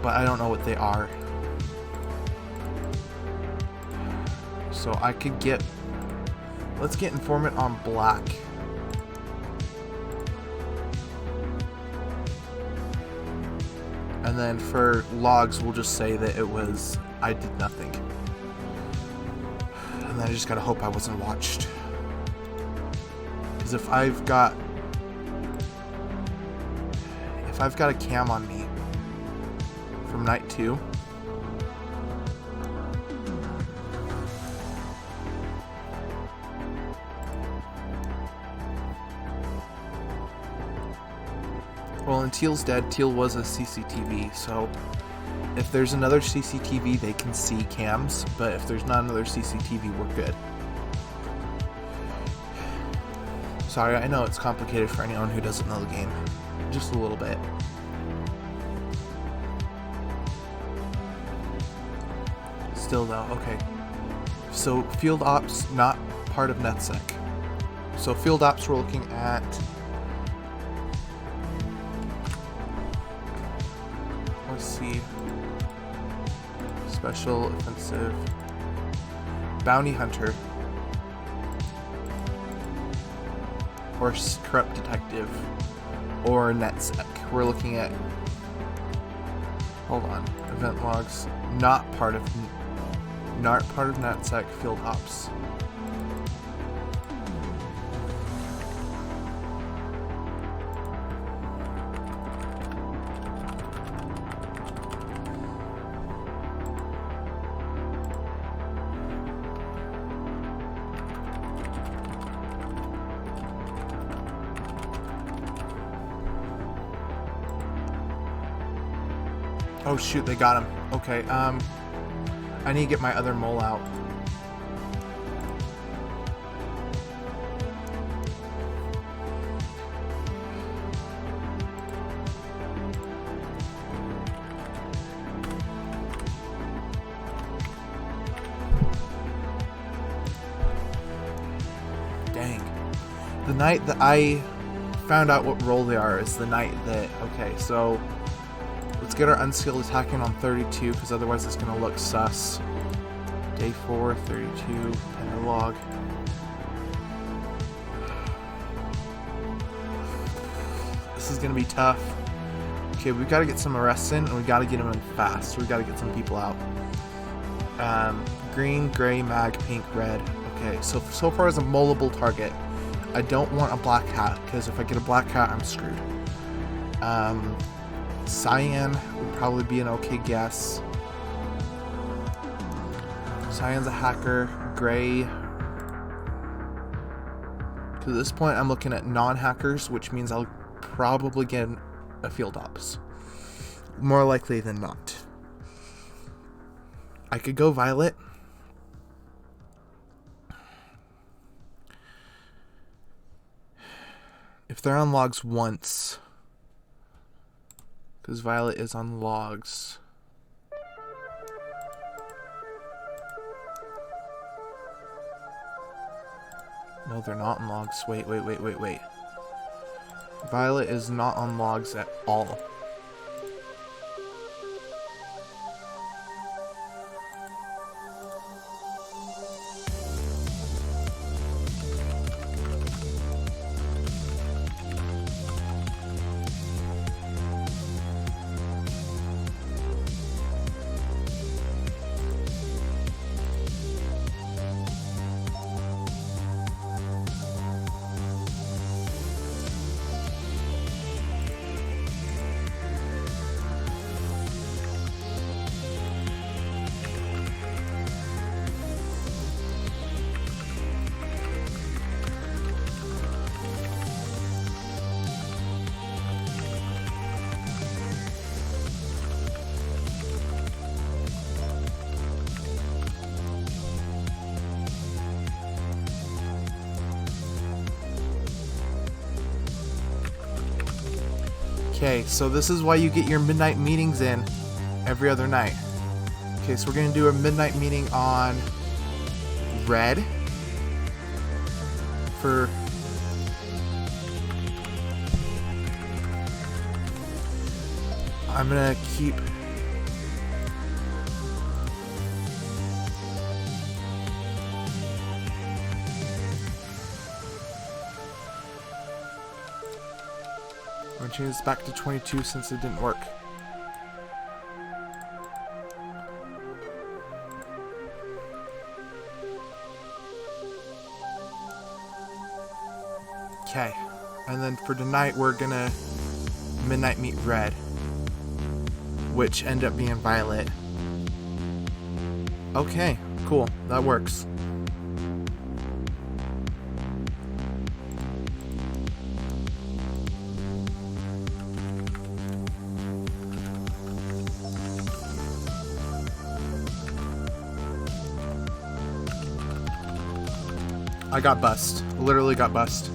but I don't know what they are. So I could get, let's get informant on black. And then for logs, we'll just say that it was, I did nothing. And then I just gotta hope I wasn't watched. Because if I've got a cam on me from night 2, well, and Teal's dead. Teal was a CCTV, so if there's another CCTV, they can see cams, but if there's not another CCTV, we're good. Sorry, I know it's complicated for anyone who doesn't know the game. Just a little bit. Still though, okay. So field ops, not part of NetSec. So field ops, we're looking at see, special offensive, bounty hunter, or corrupt detective, or NetSec. We're looking at, hold on, event logs, not part of NetSec, field ops. Oh shoot, they got him. Okay, I need to get my other mole out. Dang. The night that I found out what role they are is the night that, okay, so let's get our unskilled attacking on 32, because otherwise it's going to look sus. Day 4, 32, and the log. This is going to be tough. Okay, we've got to get some arrests in, and we've got to get them in fast. We've got to get some people out. Green, gray, mag, pink, red. Okay, so far as a moldable target, I don't want a black hat, because if I get a black hat, I'm screwed. Cyan would probably be an okay guess. Cyan's a hacker. Gray. To this point, I'm looking at non-hackers, which means I'll probably get a field ops. More likely than not. I could go violet. If they're on logs once, because violet is on logs. No, they're not on logs. Wait. Violet is not on logs at all. Okay, so this is why you get your midnight meetings in every other night. Okay, so we're going to do a midnight meeting on red. for... I'm gonna keep... I'm gonna change this back to 22 since it didn't work. Okay, and then for tonight we're gonna midnight meet red, which end up being violet. Okay, cool, that works. I got bust, literally got bust.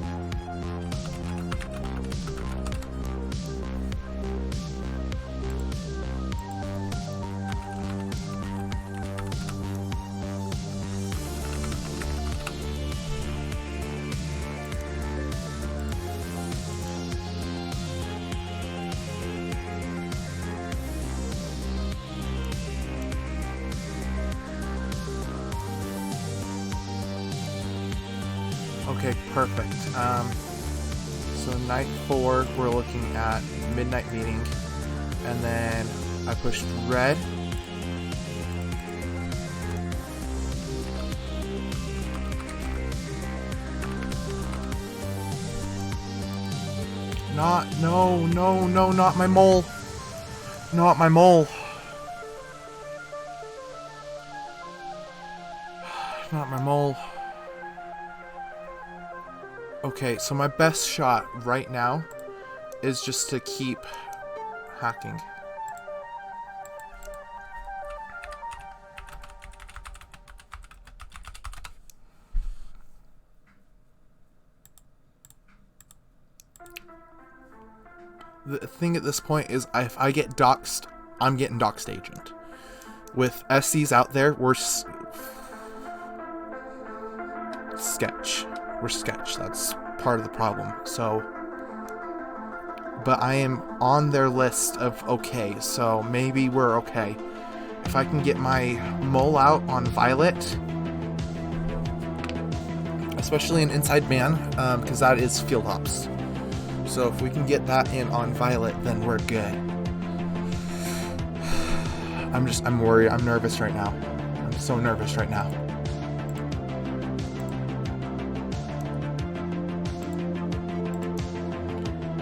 Okay, perfect. So night 4, we're looking at midnight meeting, and then I pushed red. No, not my mole. Not my mole. Not my mole. Okay, so my best shot right now is just to keep hacking. The thing at this point is, if I get doxed, I'm getting doxed agent. With SCs out there, we're sketch. We're sketch. That's part of the problem. So, but I am on their list of okay, so maybe we're okay. If I can get my mole out on violet, especially an inside man, because that is field hops. So if we can get that in on violet, then we're good. I'm worried. I'm nervous right now. I'm so nervous right now.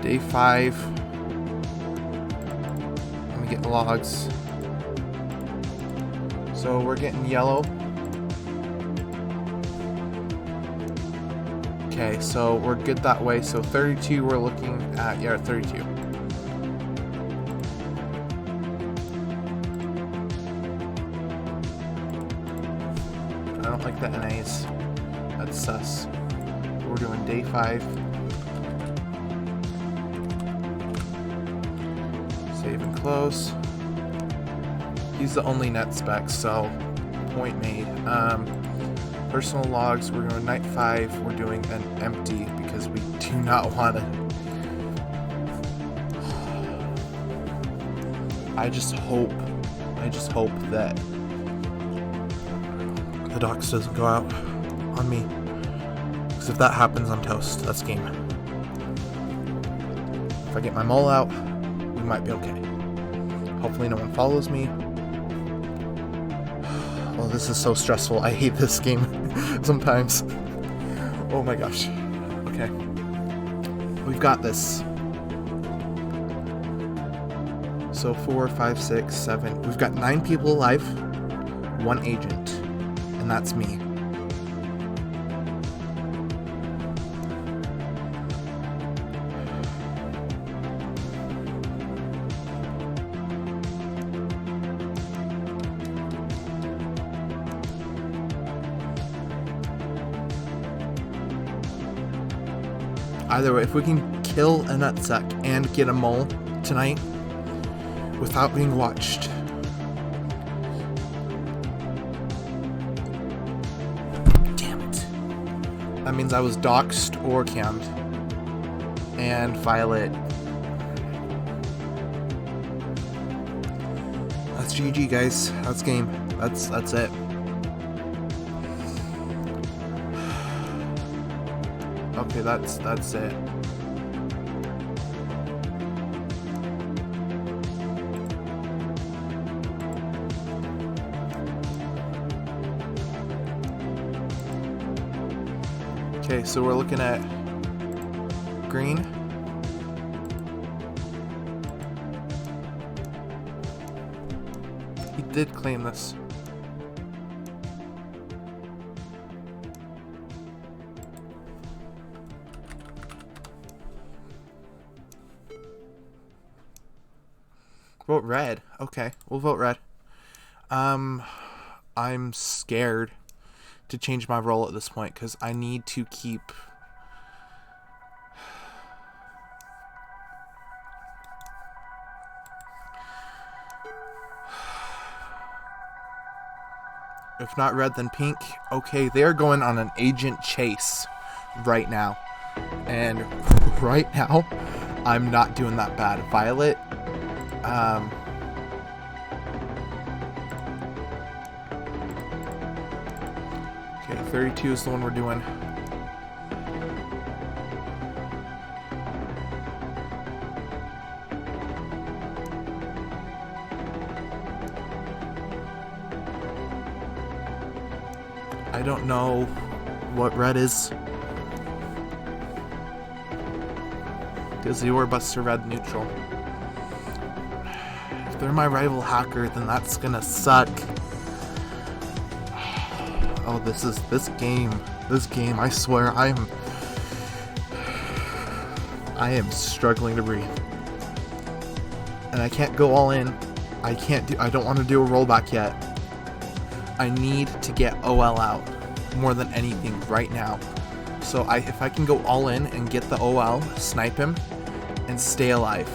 Day 5. Let me get the logs. So we're getting yellow. Okay, so we're good that way. So 32, we're looking at, yeah, 32. I don't like the NAs. That's sus. We're doing day 5. Save and close. He's the only net spec, so point made. Personal logs, we're doing night 5, we're doing an empty because we do not want to. I just hope that the dox doesn't go out on me. Because if that happens, I'm toast. That's game. If I get my mole out, we might be okay. Hopefully no one follows me. Oh, this is so stressful. I hate this game sometimes. Oh my gosh. Okay. We've got this. So 4, 5, 6, 7. We've got 9 people alive, 1 agent, and that's me. Either way, if we can kill a nutsack and get a mole tonight without being watched. Damn it. That means I was doxxed or cammed. And Violet. That's GG, guys. That's game. That's it. Okay, that's it. Okay, so we're looking at green. He did claim this. Vote red. Okay, we'll vote red. I'm scared to change my role at this point because I need to keep if not red then pink. Okay, they're going on an agent chase right now, and right now I'm not doing that bad. Violet, okay, 32 is the one we're doing. I don't know what red is. Because the ore busts are red neutral. If they're my rival hacker, then that's gonna suck. Oh, this game, I swear, I am struggling to breathe. And I can't go all in. I don't want to do a rollback yet. I need to get OL out more than anything right now. So if I can go all in and get the OL, snipe him, and stay alive.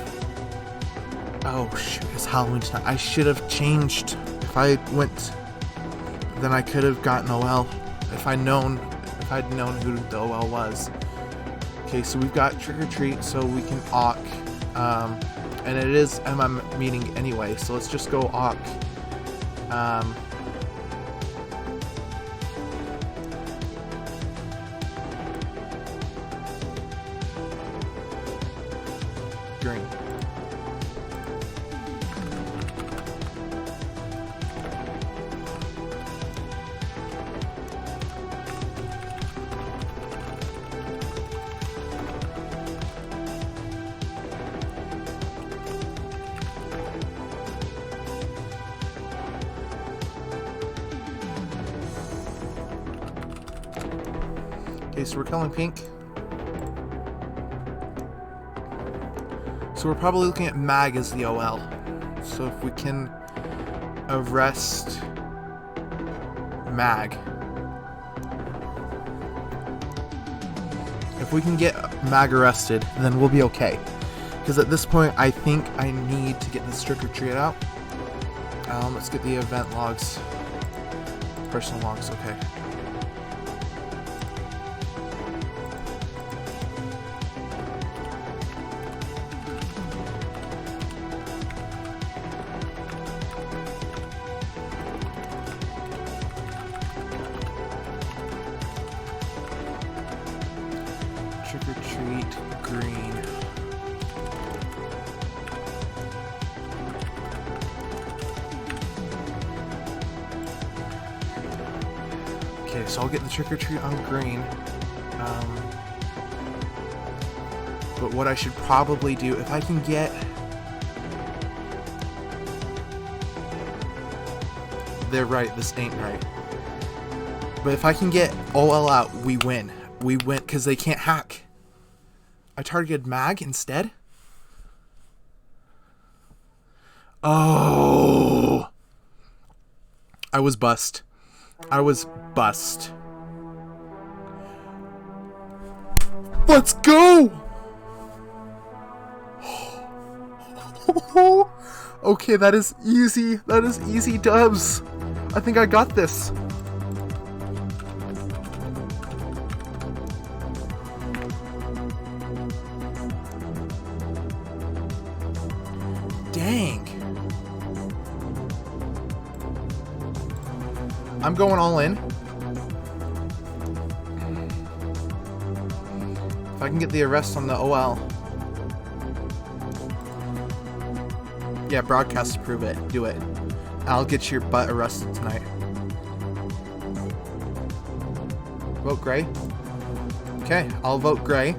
Oh shoot, it's Halloween tonight. I should have changed. If I went, then I could have gotten OL. If I'd known who the OL was. Okay, so we've got Trick or Treat, so we can AWK. And it is MM meeting anyway, so let's just go AWK. Green. Okay, so we're killing pink. So we're probably looking at Mag as the OL. So if we can arrest Mag. If we can get Mag arrested, then we'll be okay. Because at this point, I think I need to get this Trick or Treat out. Let's get the event logs. Personal logs, okay. Trick or Treat, green. Okay, so I'll get the Trick or Treat on green. But what I should probably do, if I can get... They're right, this ain't right. But if I can get OL out, we win. We win, because they can't hack. I targeted Mag instead? Oh! I was bust. I was bust. Let's go! Okay, that is easy. That is easy dubs. I think I got this. Dang. I'm going all in. If I can get the arrest on the OL. Yeah, broadcast to prove it. Do it. I'll get your butt arrested tonight. Vote gray. Okay, I'll vote gray.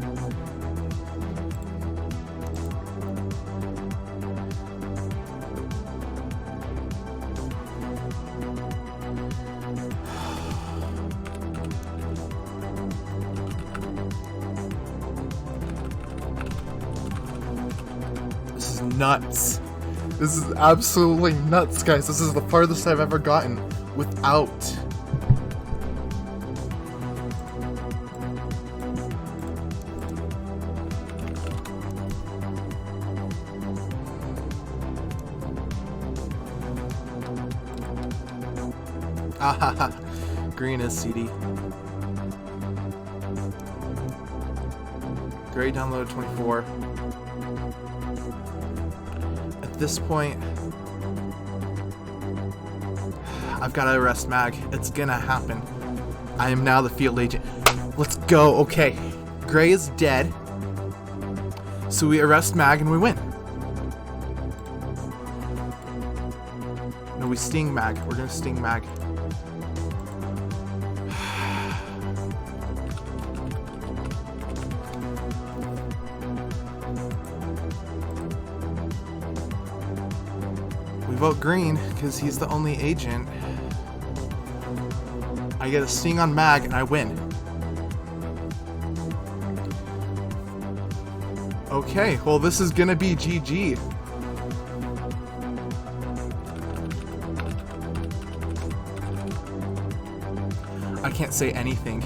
This is nuts. This is absolutely nuts, guys. This is the farthest I've ever gotten without. Ah, green is CD. Gray download 24. At this point, I've got to arrest Mag. It's gonna happen. I am now the field agent. Let's go. Okay. Gray is dead. So we arrest Mag and we win. No, we sting Mag. We're gonna sting Mag. We vote green because he's the only agent. I get a sting on Mag and I win. Okay, well this is gonna be GG. I can't say anything.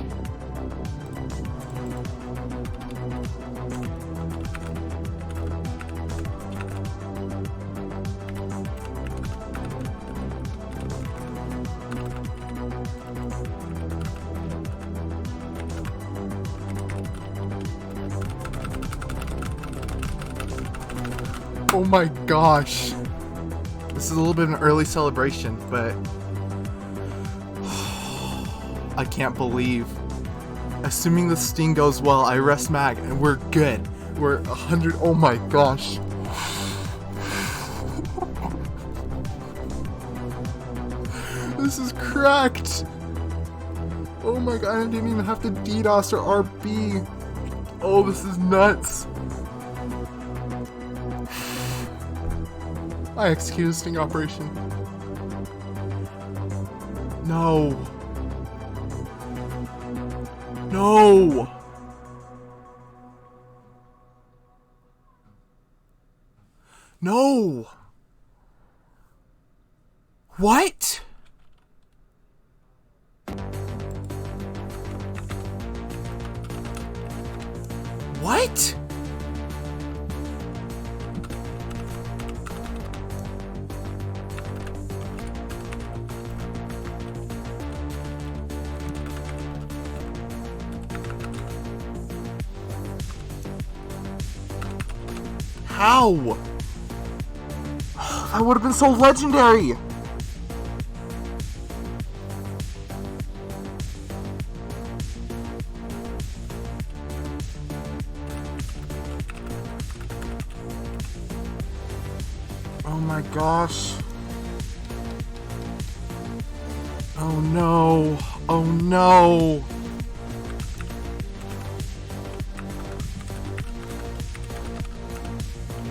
Oh my gosh. This is a little bit of an early celebration, but I can't believe. Assuming the sting goes well, I arrest Mag and we're good. We're 100. Oh my gosh. This is cracked. Oh my god, I didn't even have to DDoS or RB. Oh, this is nuts. I executed a sting operation. No. No. No. What? What? How? That would have been so legendary. Oh my gosh. Oh no. Oh no.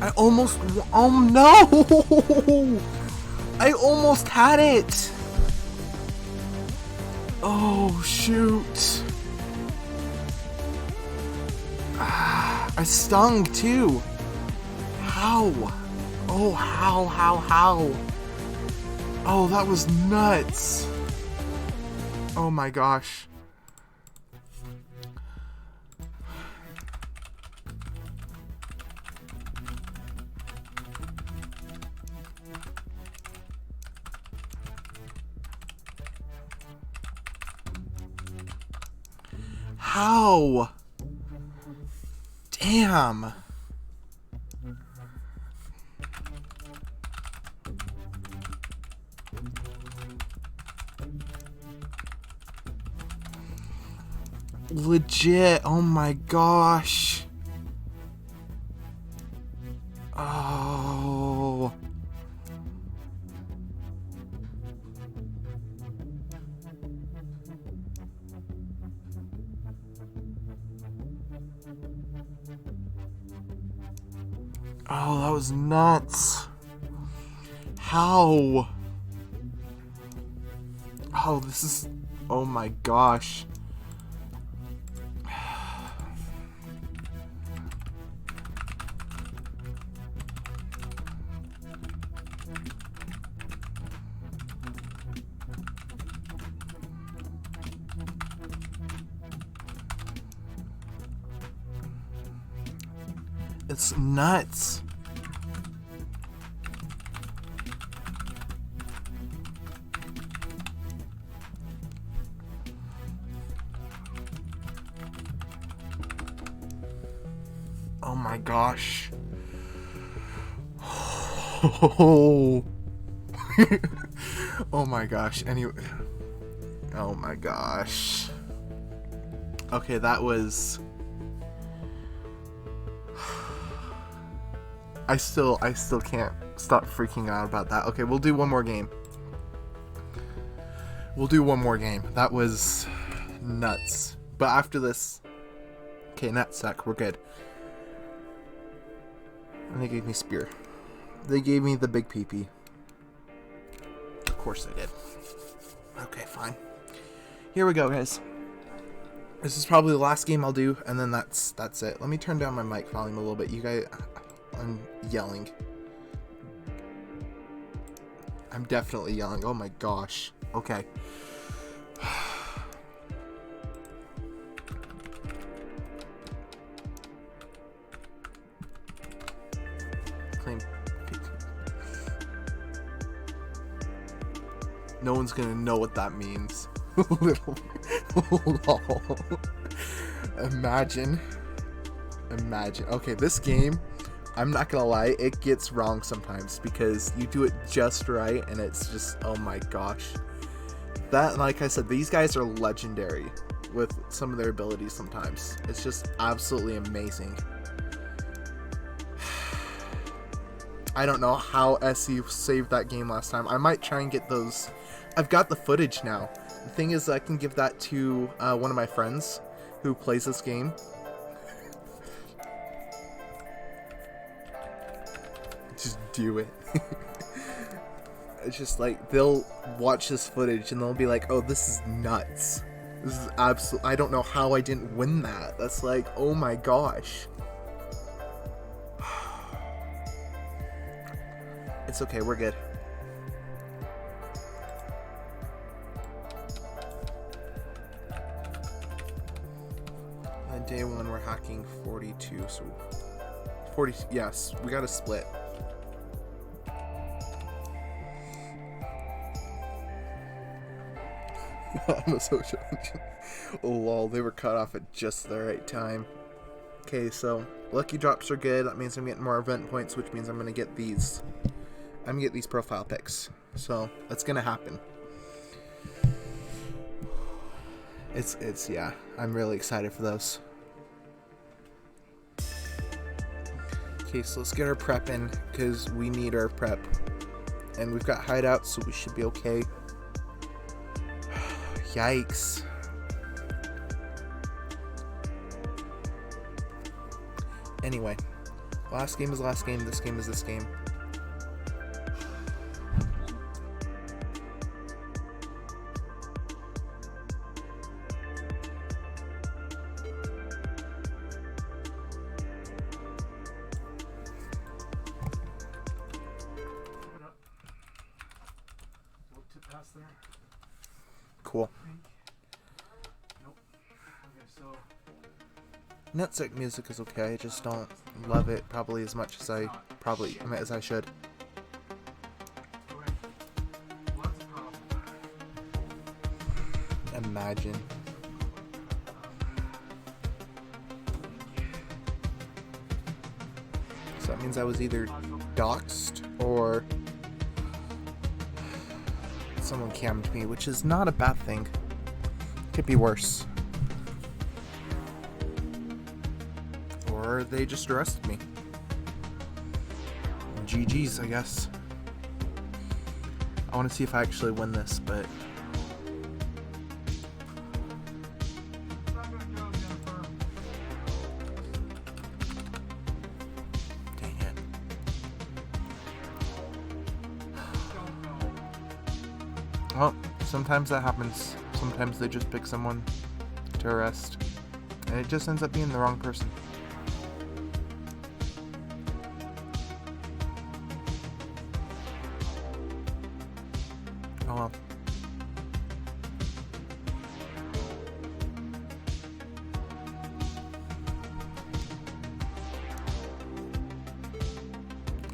I almost, oh no! I almost had it! Oh shoot. I stung too. How? Oh, how? Oh, that was nuts. Oh my gosh. How? Damn. Legit. Oh my gosh. Oh. Oh, that was nuts. How? Oh, this is... Oh my gosh. It's nuts. Oh my gosh. Oh. Oh my gosh. Anyway. Oh my gosh. Okay, that was... I still can't stop freaking out about that. Okay, we'll do one more game. That was nuts. But after this... Okay, nutsack, we're good. And they gave me spear. They gave me the big peepee. Of course they did. Okay, fine. Here we go, guys. This is probably the last game I'll do, and then that's it. Let me turn down my mic volume a little bit. You guys... I'm yelling. I'm definitely yelling. Oh my gosh. Okay. Claim. No one's gonna know what that means. Little. Lol. Imagine. Okay, this game, I'm not gonna lie, it gets wrong sometimes because you do it just right and it's just, oh my gosh. That, like I said, these guys are legendary with some of their abilities sometimes. It's just absolutely amazing. I don't know how SE saved that game last time. I might try and get those. I've got the footage now. The thing is, I can give that to one of my friends who plays this game. Just do it. It's just like, they'll watch this footage and they'll be like, oh, this is nuts. This is absolute. I don't know how I didn't win that. That's like, oh my gosh. It's okay, we're good. On day one, we're hacking 42, so 40. Yes, we got to split. On a social engine. Oh lol, they were cut off at just the right time. Okay, so lucky drops are good. That means I'm getting more event points, which means I'm gonna get these. I'm gonna get these profile pics. So that's gonna happen. It's yeah. I'm really excited for those. Okay, so let's get our prep in because we need our prep, and we've got hideouts, so we should be okay. Yikes. Anyway, last game is last game, this game is this game. Cool. Nutsack music is okay, I just don't love it probably as much as I should. Imagine. So that means I was either doxxed or someone cammed me, which is not a bad thing. Could be worse. or they just arrested me. GG's, I guess. I want to see if I actually win this, but dang it. Well, sometimes that happens. Sometimes they just pick someone to arrest, and it just ends up being the wrong person. Oh well.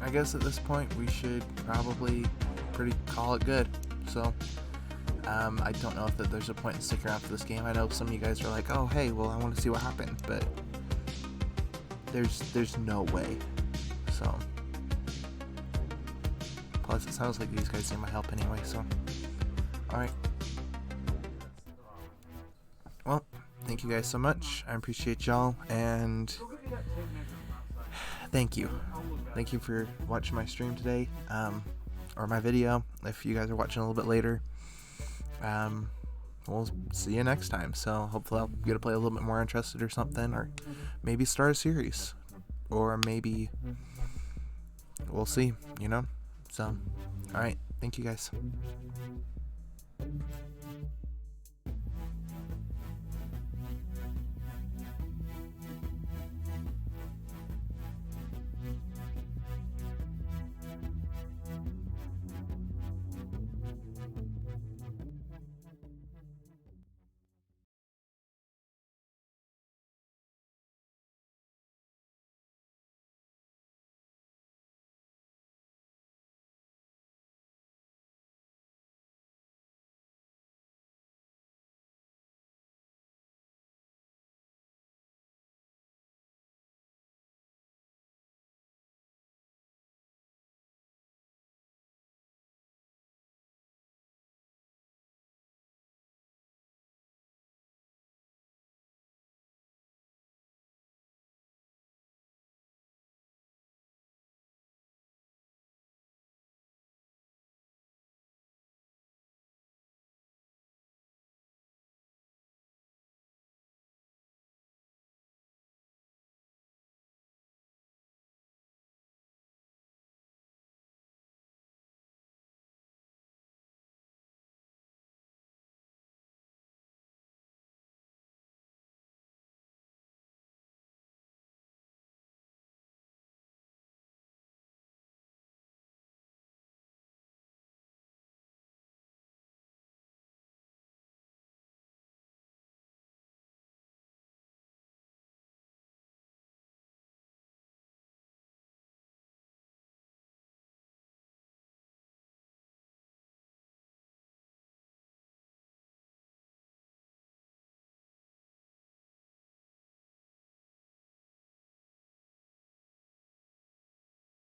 I guess at this point we should probably call it good. So, I don't know if there's a point in sticking around for this game. I know some of you guys are like, oh hey, well I want to see what happened, but there's no way. So, plus it sounds like these guys need my help anyway, so alright. Well, thank you guys so much. I appreciate y'all, and thank you for watching my stream today, or my video if you guys are watching a little bit later. We'll see you next time, so hopefully I'll get to play a little bit more Untrusted or something, or maybe start a series, or maybe we'll see, you know. So alright, thank you guys.